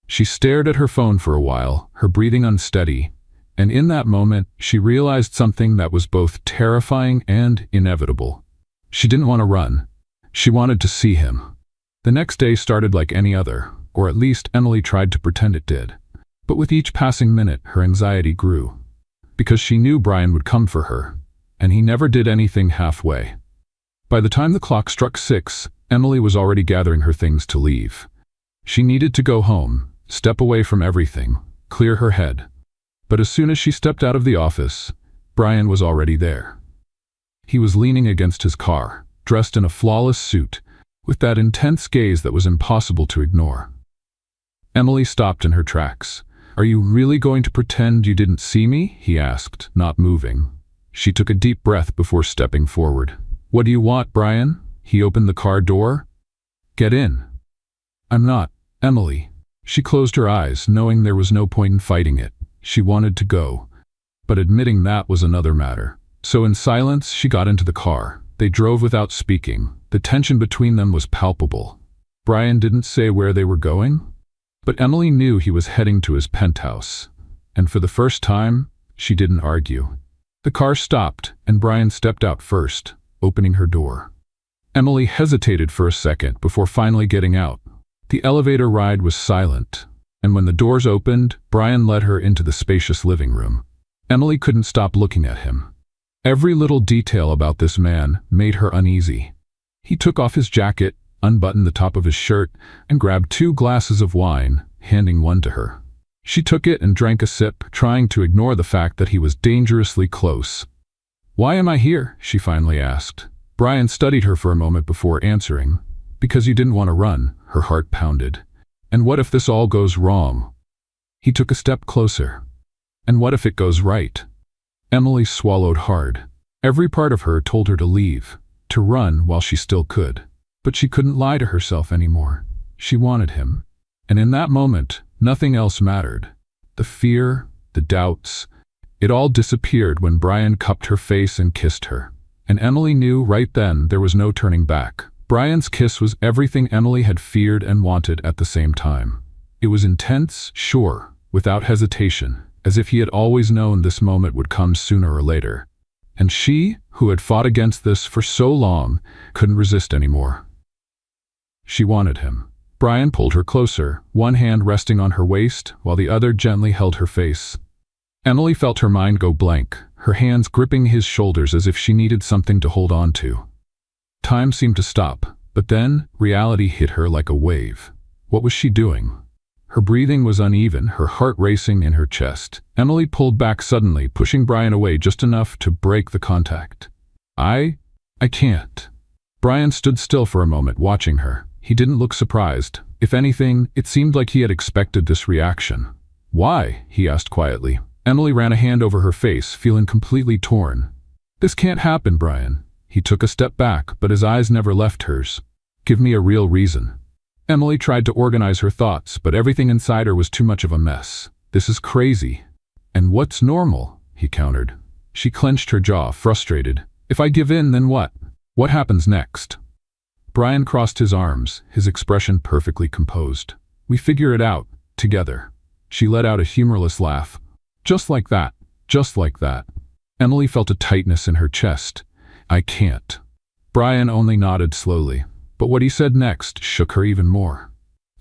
She stared at her phone for a while, her breathing unsteady. And in that moment, she realized something that was both terrifying and inevitable. She didn't want to run. She wanted to see him. The next day started like any other, or at least Emily tried to pretend it did. But with each passing minute, her anxiety grew. Because she knew Brian would come for her, and he never did anything halfway. By the time the clock struck 6, Emily was already gathering her things to leave. She needed to go home, step away from everything, clear her head. But as soon as she stepped out of the office, Brian was already there. He was leaning against his car, dressed in a flawless suit, with that intense gaze that was impossible to ignore. Emily stopped in her tracks. Are you really going to pretend you didn't see me? He asked, not moving. She took a deep breath before stepping forward. What do you want, Brian? He opened the car door. Get in. I'm not, Emily. She closed her eyes, knowing there was no point in fighting it. She wanted to go, but admitting that was another matter. So in silence, she got into the car. They drove without speaking. The tension between them was palpable. Brian didn't say where they were going, but Emily knew he was heading to his penthouse, and for the first time, she didn't argue. The car stopped, and Brian stepped out first, opening her door. Emily hesitated for a second before finally getting out. The elevator ride was silent, and when the doors opened, Brian led her into the spacious living room. Emily couldn't stop looking at him. Every little detail about this man made her uneasy. He took off his jacket, unbuttoned the top of his shirt, and grabbed 2 glasses of wine, handing one to her. She took it and drank a sip, trying to ignore the fact that he was dangerously close. "Why am I here?" she finally asked. Brian studied her for a moment before answering. "Because you didn't want to run," her heart pounded. "And what if this all goes wrong?" He took a step closer. "And what if it goes right?" Emily swallowed hard. Every part of her told her to leave, to run while she still could. But she couldn't lie to herself anymore. She wanted him. And in that moment, nothing else mattered. The fear, the doubts, it all disappeared when Brian cupped her face and kissed her. And Emily knew right then there was no turning back. Brian's kiss was everything Emily had feared and wanted at the same time. It was intense, sure, without hesitation, as if he had always known this moment would come sooner or later. And she, who had fought against this for so long, couldn't resist anymore. She wanted him. Brian pulled her closer, one hand resting on her waist, while the other gently held her face. Emily felt her mind go blank, her hands gripping his shoulders as if she needed something to hold on to. Time seemed to stop, but then reality hit her like a wave. What was she doing? Her breathing was uneven, her heart racing in her chest. Emily pulled back suddenly, pushing Brian away just enough to break the contact. I can't." Brian stood still for a moment, watching her. He didn't look surprised. If anything, it seemed like he had expected this reaction. "Why?" he asked quietly. Emily ran a hand over her face, feeling completely torn. "This can't happen, Brian." He took a step back, but his eyes never left hers. "Give me a real reason." Emily tried to organize her thoughts, but everything inside her was too much of a mess. "This is crazy." "And what's normal?" he countered. She clenched her jaw, frustrated. "If I give in, then what? What happens next?" Brian crossed his arms, his expression perfectly composed. "We figure it out, together." She let out a humorless laugh. "Just like that, just like that." Emily felt a tightness in her chest. "I can't." Brian only nodded slowly, but what he said next shook her even more.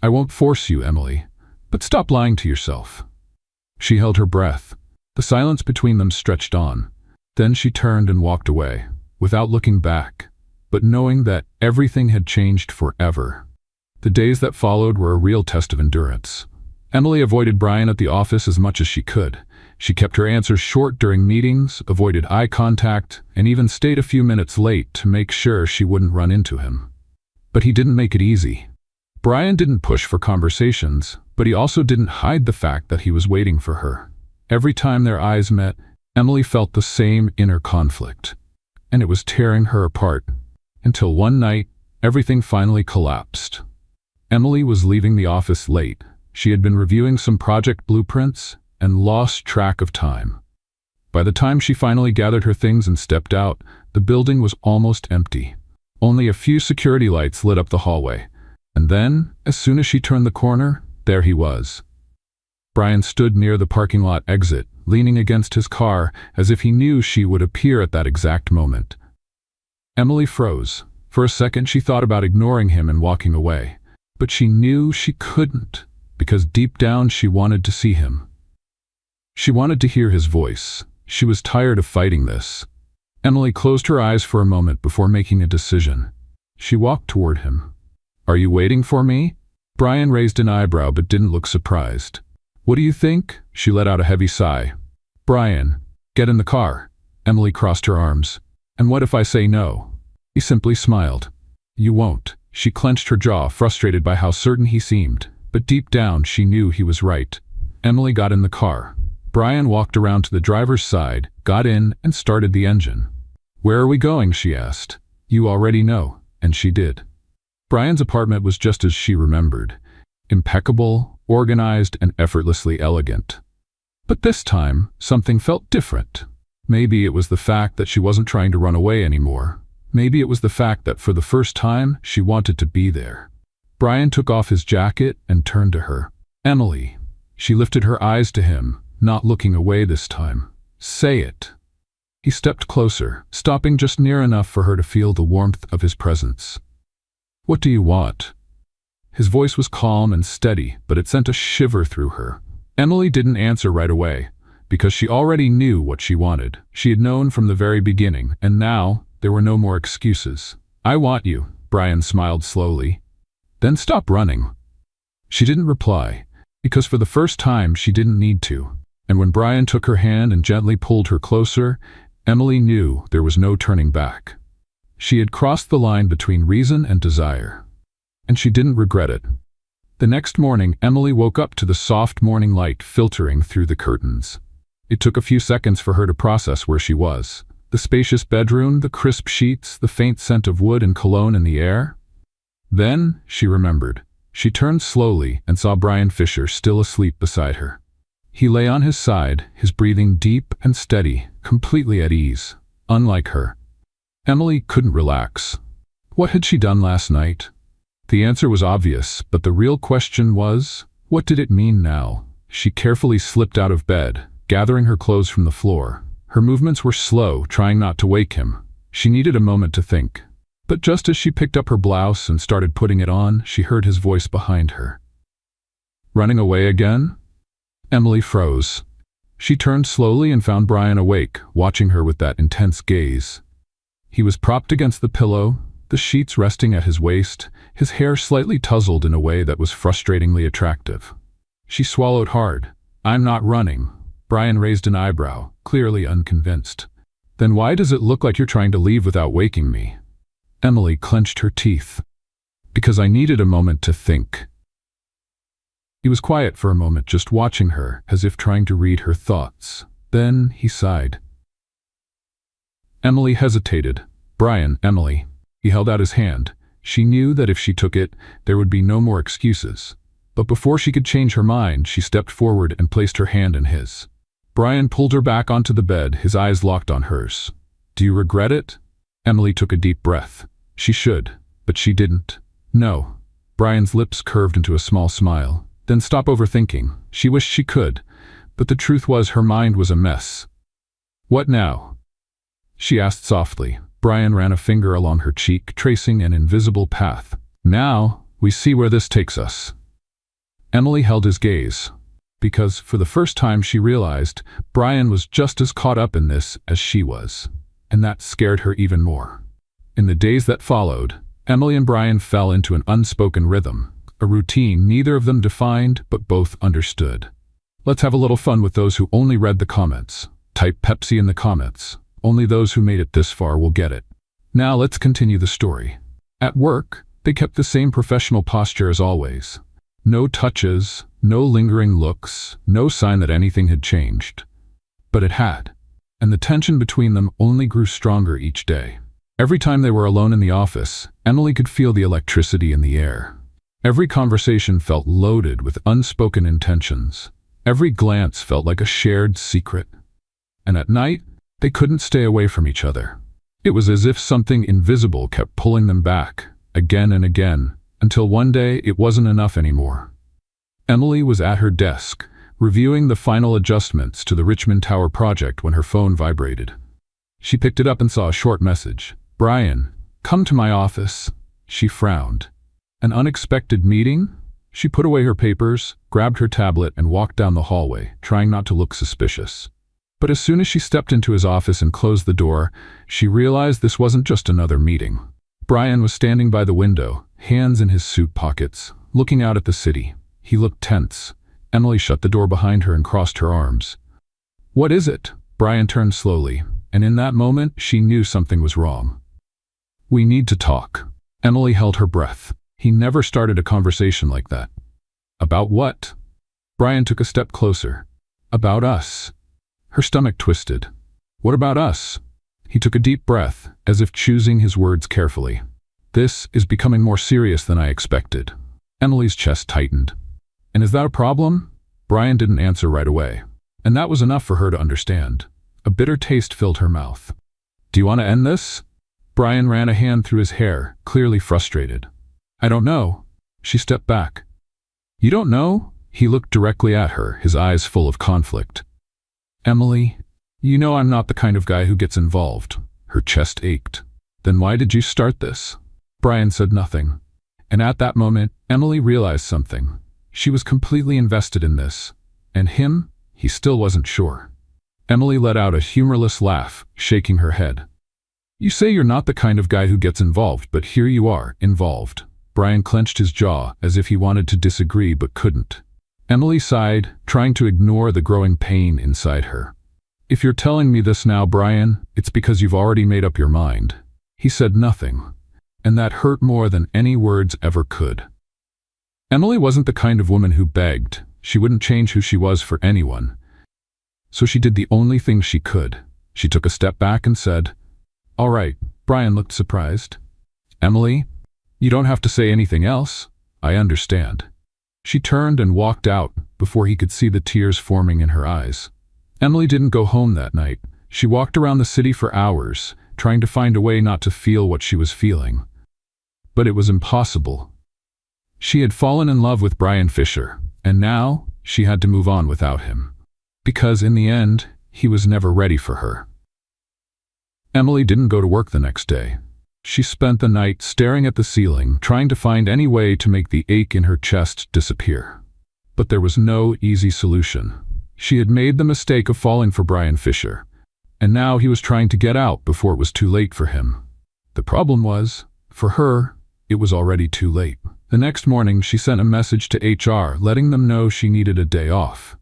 "I won't force you, Emily, but stop lying to yourself." She held her breath. The silence between them stretched on. Then she turned and walked away, without looking back, but knowing that everything had changed forever. The days that followed were a real test of endurance. Emily avoided Brian at the office as much as she could. She kept her answers short during meetings, avoided eye contact, and even stayed a few minutes late to make sure she wouldn't run into him. But he didn't make it easy. Brian didn't push for conversations, but he also didn't hide the fact that he was waiting for her. Every time their eyes met, Emily felt the same inner conflict, and it was tearing her apart. Until one night, everything finally collapsed. Emily was leaving the office late. She had been reviewing some project blueprints and lost track of time. By the time she finally gathered her things and stepped out, the building was almost empty. Only a few security lights lit up the hallway. And then, as soon as she turned the corner, there he was. Brian stood near the parking lot exit, leaning against his car as if he knew she would appear at that exact moment. Emily froze. For a second she thought about ignoring him and walking away. But she knew she couldn't, because deep down she wanted to see him. She wanted to hear his voice. She was tired of fighting this. Emily closed her eyes for a moment before making a decision. She walked toward him. "Are you waiting for me?" Brian raised an eyebrow but didn't look surprised. "What do you think?" She let out a heavy sigh. "Brian, get in the car." Emily crossed her arms. "And what if I say no?" He simply smiled. "You won't." She clenched her jaw, frustrated by how certain he seemed, but deep down she knew he was right. Emily got in the car. Brian walked around to the driver's side, got in, and started the engine. "Where are we going?" she asked. "You already know," and she did. Brian's apartment was just as she remembered. Impeccable, organized, and effortlessly elegant. But this time, something felt different. Maybe it was the fact that she wasn't trying to run away anymore. Maybe it was the fact that for the first time, she wanted to be there. Brian took off his jacket and turned to her. "Emily." She lifted her eyes to him, not looking away this time. "Say it." He stepped closer, stopping just near enough for her to feel the warmth of his presence. "What do you want?" His voice was calm and steady, but it sent a shiver through her. Emily didn't answer right away, because she already knew what she wanted. She had known from the very beginning, and now there were no more excuses. "I want you," Brian smiled slowly. "Then stop running." She didn't reply, because for the first time she didn't need to. And when Brian took her hand and gently pulled her closer, Emily knew there was no turning back. She had crossed the line between reason and desire, and she didn't regret it. The next morning, Emily woke up to the soft morning light filtering through the curtains. It took a few seconds for her to process where she was. The spacious bedroom, the crisp sheets, the faint scent of wood and cologne in the air. Then she remembered. She turned slowly and saw Brian Fisher still asleep beside her. He lay on his side, his breathing deep and steady, completely at ease, unlike her. Emily couldn't relax. What had she done last night? The answer was obvious, but the real question was, what did it mean now? She carefully slipped out of bed, gathering her clothes from the floor. Her movements were slow, trying not to wake him. She needed a moment to think. But just as she picked up her blouse and started putting it on, she heard his voice behind her. "Running away again?" Emily froze. She turned slowly and found Brian awake, watching her with that intense gaze. He was propped against the pillow, the sheets resting at his waist, his hair slightly tousled in a way that was frustratingly attractive. She swallowed hard. "I'm not running." Brian raised an eyebrow, clearly unconvinced. "Then why does it look like you're trying to leave without waking me?" Emily clenched her teeth. "Because I needed a moment to think." He was quiet for a moment, just watching her, as if trying to read her thoughts. Then he sighed. Emily hesitated. "Brian, Emily." He held out his hand. She knew that if she took it, there would be no more excuses. But before she could change her mind, she stepped forward and placed her hand in his. Brian pulled her back onto the bed, his eyes locked on hers. "Do you regret it?" Emily took a deep breath. She should, but she didn't. "No." Brian's lips curved into a small smile. "Then stop overthinking." She wished she could, but the truth was her mind was a mess. "What now?" she asked softly. Brian ran a finger along her cheek, tracing an invisible path. "Now, we see where this takes us." Emily held his gaze, because for the first time she realized Brian was just as caught up in this as she was, and that scared her even more. In the days that followed, Emily and Brian fell into an unspoken rhythm, a routine neither of them defined but both understood. Let's have a little fun with those who only read the comments. Type Pepsi in the comments. Only those who made it this far will get it. Now let's continue the story. At work, they kept the same professional posture as always. No touches, no lingering looks, no sign that anything had changed. But it had, and the tension between them only grew stronger each day. Every time they were alone in the office, Emily could feel the electricity in the air. Every conversation felt loaded with unspoken intentions. Every glance felt like a shared secret. And at night, they couldn't stay away from each other. It was as if something invisible kept pulling them back, again and again, until one day it wasn't enough anymore. Emily was at her desk, reviewing the final adjustments to the Richmond Tower project when her phone vibrated. She picked it up and saw a short message. "Brian, come to my office." She frowned. An unexpected meeting? She put away her papers, grabbed her tablet, and walked down the hallway, trying not to look suspicious. But as soon as she stepped into his office and closed the door, she realized this wasn't just another meeting. Brian was standing by the window, hands in his suit pockets, looking out at the city. He looked tense. Emily shut the door behind her and crossed her arms. "What is it?" Brian turned slowly, and in that moment she knew something was wrong. "We need to talk." Emily held her breath. He never started a conversation like that. "About what?" Brian took a step closer. "About us." Her stomach twisted. "What about us?" He took a deep breath, as if choosing his words carefully. "This is becoming more serious than I expected." Emily's chest tightened. "And is that a problem?" Brian didn't answer right away. And that was enough for her to understand. A bitter taste filled her mouth. "Do you want to end this?" Brian ran a hand through his hair, clearly frustrated. "I don't know." She stepped back. You don't know? He looked directly at her, his eyes full of conflict. Emily, you know I'm not the kind of guy who gets involved. Her chest ached. Then why did you start this? Brian said nothing. And at that moment, Emily realized something. She was completely invested in this. And him? He still wasn't sure. Emily let out a humorless laugh, shaking her head. You say you're not the kind of guy who gets involved, but here you are, involved. Brian clenched his jaw as if he wanted to disagree but couldn't. Emily sighed, trying to ignore the growing pain inside her. If you're telling me this now, Brian, it's because you've already made up your mind. He said nothing, and that hurt more than any words ever could. Emily wasn't the kind of woman who begged. She wouldn't change who she was for anyone. So she did the only thing she could. She took a step back and said, All right. Brian looked surprised. Emily, you don't have to say anything else. I understand. She turned and walked out before he could see the tears forming in her eyes. Emily didn't go home that night. She walked around the city for hours, trying to find a way not to feel what she was feeling. But it was impossible. She had fallen in love with Brian Fisher, and now she had to move on without him. Because in the end, he was never ready for her. Emily didn't go to work the next day. She spent the night staring at the ceiling, trying to find any way to make the ache in her chest disappear. But there was no easy solution. She had made the mistake of falling for Brian Fisher, and now he was trying to get out before it was too late for him. The problem was, for her, it was already too late. The next morning, she sent a message to HR letting them know she needed a day off.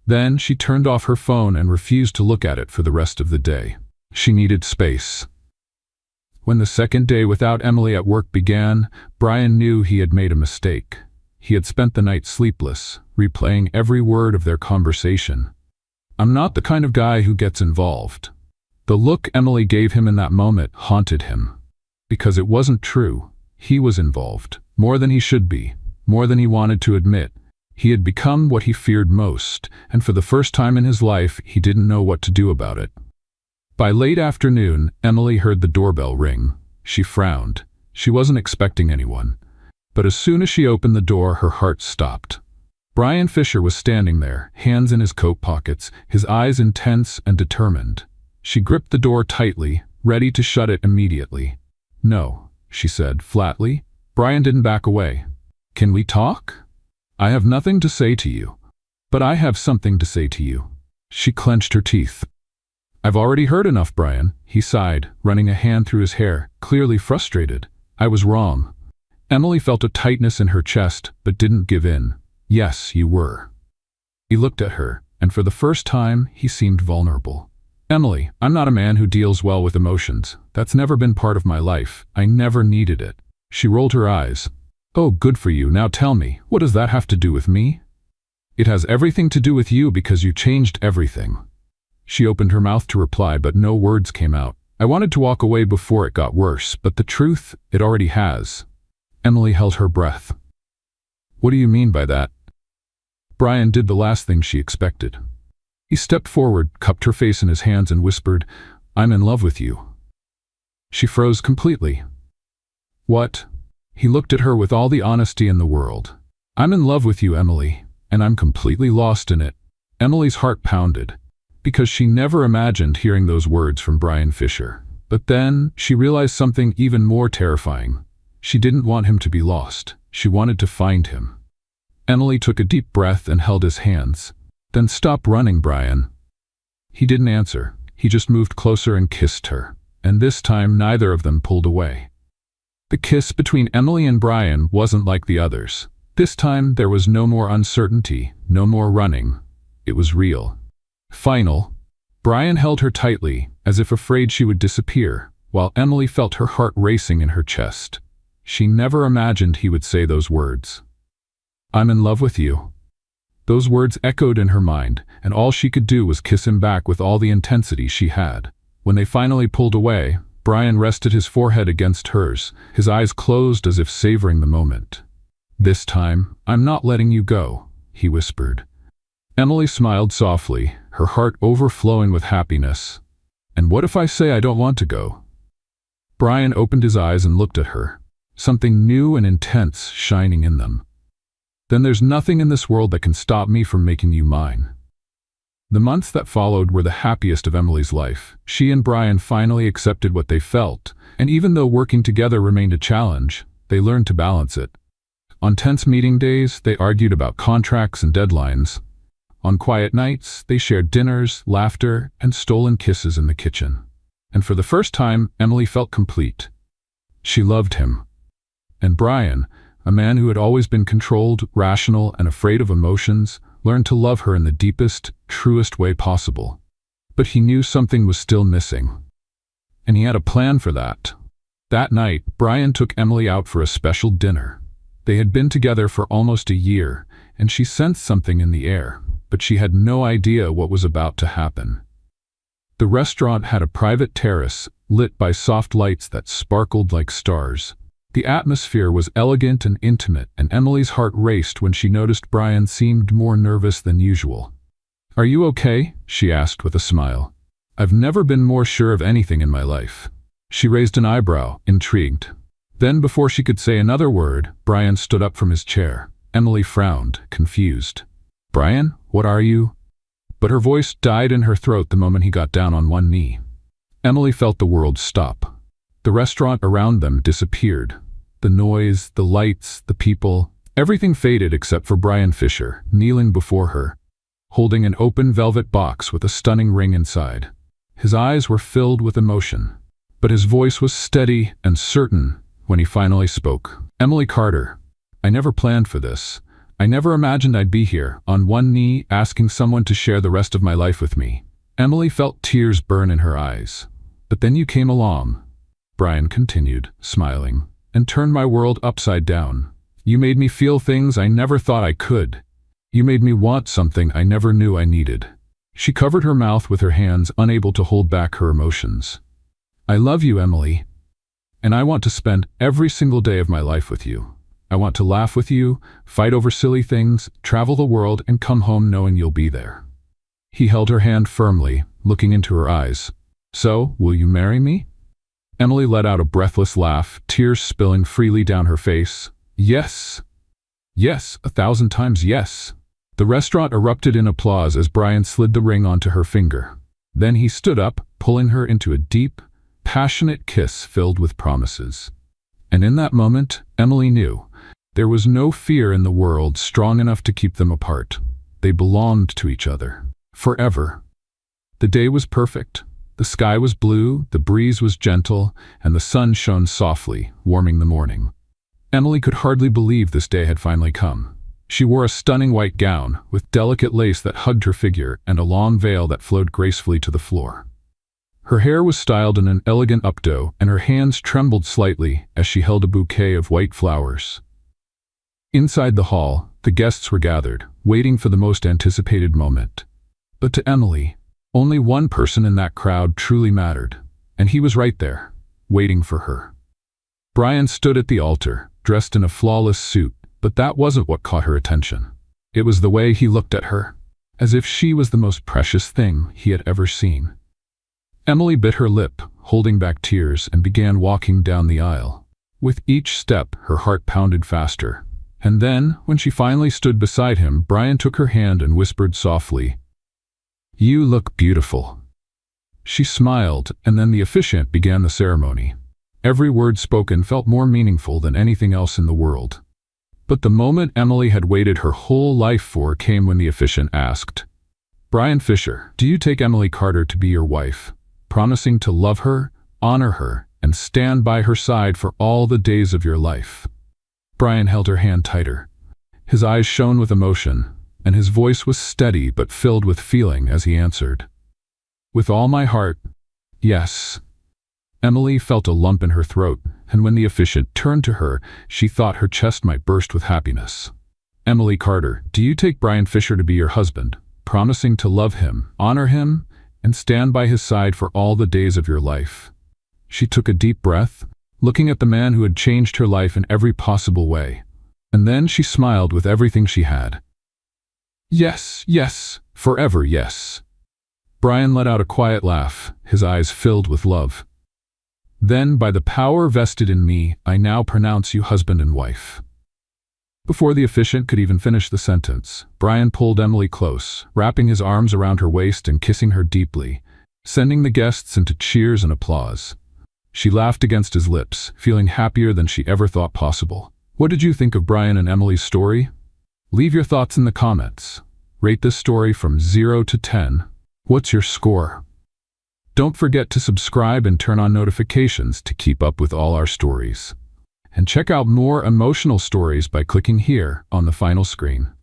Then she turned off her phone and refused to look at it for the rest of the day. She needed space. When the second day without Emily at work began, Brian knew he had made a mistake. He had spent the night sleepless, replaying every word of their conversation. I'm not the kind of guy who gets involved. The look Emily gave him in that moment haunted him. Because it wasn't true. He was involved, more than he should be, more than he wanted to admit. He had become what he feared most, and for the first time in his life, he didn't know what to do about it. By late afternoon, Emily heard the doorbell ring. She frowned. She wasn't expecting anyone. But as soon as she opened the door, her heart stopped. Brian Fisher was standing there, hands in his coat pockets, his eyes intense and determined. She gripped the door tightly, ready to shut it immediately. No, she said flatly. Brian didn't back away. Can we talk? I have nothing to say to you. But I have something to say to you. She clenched her teeth. I've already heard enough, Brian, he sighed, running a hand through his hair, clearly frustrated. I was wrong. Emily felt a tightness in her chest, but didn't give in. Yes, you were. He looked at her, and for the first time, he seemed vulnerable. Emily, I'm not a man who deals well with emotions. That's never been part of my life. I never needed it. She rolled her eyes. Oh, good for you. Now tell me, what does that have to do with me? It has everything to do with you because you changed everything. She opened her mouth to reply, but no words came out. I wanted to walk away before it got worse, but the truth, it already has. Emily held her breath. What do you mean by that? Brian did the last thing she expected. He stepped forward, cupped her face in his hands and whispered, I'm in love with you. She froze completely. What? He looked at her with all the honesty in the world. I'm in love with you, Emily, and I'm completely lost in it. Emily's heart pounded, because she never imagined hearing those words from Brian Fisher. But then she realized something even more terrifying. She didn't want him to be lost. She wanted to find him. Emily took a deep breath and held his hands. Then stop running, Brian. He didn't answer. He just moved closer and kissed her. And this time neither of them pulled away. The kiss between Emily and Brian wasn't like the others. This time there was no more uncertainty, no more running. It was real. Final. Brian held her tightly, as if afraid she would disappear, while Emily felt her heart racing in her chest. She never imagined he would say those words. I'm in love with you. Those words echoed in her mind, and all she could do was kiss him back with all the intensity she had. When they finally pulled away, Brian rested his forehead against hers, his eyes closed as if savoring the moment. This time, I'm not letting you go, he whispered. Emily smiled softly, her heart overflowing with happiness. And what if I say I don't want to go? Brian opened his eyes and looked at her. something new and intense shining in them. Then there's nothing in this world that can stop me from making you mine. The months that followed were the happiest of Emily's life. She and Brian finally accepted what they felt, and even though working together remained a challenge, they learned to balance it. On tense meeting days, they argued about contracts and deadlines. On quiet nights, they shared dinners, laughter, and stolen kisses in the kitchen. And for the first time, Emily felt complete. She loved him. And Brian, a man who had always been controlled, rational, and afraid of emotions, learned to love her in the deepest, truest way possible. But he knew something was still missing. And he had a plan for that. That night, Brian took Emily out for a special dinner. They had been together for almost a year, and she sensed something in the air, but she had no idea what was about to happen. The restaurant had a private terrace, lit by soft lights that sparkled like stars. The atmosphere was elegant and intimate, and Emily's heart raced when she noticed Brian seemed more nervous than usual. "Are you okay?" she asked with a smile. "I've never been more sure of anything in my life." She raised an eyebrow, intrigued. Then, before she could say another word, Brian stood up from his chair. Emily frowned, confused. "Brian, what are you?" But her voice died in her throat the moment he got down on one knee. Emily felt the world stop. The restaurant around them disappeared. The noise, the lights, the people, everything faded except for Brian Fisher, kneeling before her, holding an open velvet box with a stunning ring inside. His eyes were filled with emotion, but his voice was steady and certain when he finally spoke. "Emily Carter, I never planned for this. I never imagined I'd be here, on one knee, asking someone to share the rest of my life with me." Emily felt tears burn in her eyes. "But then you came along," Brian continued, smiling, "and turned my world upside down. You made me feel things I never thought I could. You made me want something I never knew I needed." She covered her mouth with her hands, unable to hold back her emotions. "I love you, Emily, and I want to spend every single day of my life with you. I want to laugh with you, fight over silly things, travel the world, and come home knowing you'll be there." He held her hand firmly, looking into her eyes. "So, will you marry me?" Emily let out a breathless laugh, tears spilling freely down her face. "Yes. Yes, 1,000 times yes." The restaurant erupted in applause as Brian slid the ring onto her finger. Then he stood up, pulling her into a deep, passionate kiss filled with promises. And in that moment, Emily knew there was no fear in the world strong enough to keep them apart. They belonged to each other. Forever. The day was perfect. The sky was blue, the breeze was gentle, and the sun shone softly, warming the morning. Emily could hardly believe this day had finally come. She wore a stunning white gown, with delicate lace that hugged her figure and a long veil that flowed gracefully to the floor. Her hair was styled in an elegant updo, and her hands trembled slightly as she held a bouquet of white flowers. Inside the hall, the guests were gathered, waiting for the most anticipated moment. But to Emily, only one person in that crowd truly mattered, and he was right there, waiting for her. Brian stood at the altar, dressed in a flawless suit, but that wasn't what caught her attention. It was the way he looked at her, as if she was the most precious thing he had ever seen. Emily bit her lip, holding back tears, and began walking down the aisle. With each step, her heart pounded faster. And then, when she finally stood beside him, Brian took her hand and whispered softly, "You look beautiful." She smiled, and then the officiant began the ceremony. Every word spoken felt more meaningful than anything else in the world. But the moment Emily had waited her whole life for came when the officiant asked, "Brian Fisher, do you take Emily Carter to be your wife, promising to love her, honor her, and stand by her side for all the days of your life?" Brian held her hand tighter. His eyes shone with emotion, and his voice was steady but filled with feeling as he answered, "With all my heart, yes." Emily felt a lump in her throat, and when the officiant turned to her, she thought her chest might burst with happiness. "Emily Carter, do you take Brian Fisher to be your husband, promising to love him, honor him, and stand by his side for all the days of your life?" She took a deep breath, looking at the man who had changed her life in every possible way. And then she smiled with everything she had. "Yes, yes, forever yes." Brian let out a quiet laugh, his eyes filled with love. Then, by the power vested in me, I now pronounce you husband and wife." Before the officiant could even finish the sentence, Brian pulled Emily close, wrapping his arms around her waist and kissing her deeply, sending the guests into cheers and applause. She laughed against his lips, feeling happier than she ever thought possible. What did you think of Brian and Emily's story? Leave your thoughts in the comments. Rate this story from 0 to 10. What's your score? Don't forget to subscribe and turn on notifications to keep up with all our stories. And check out more emotional stories by clicking here on the final screen.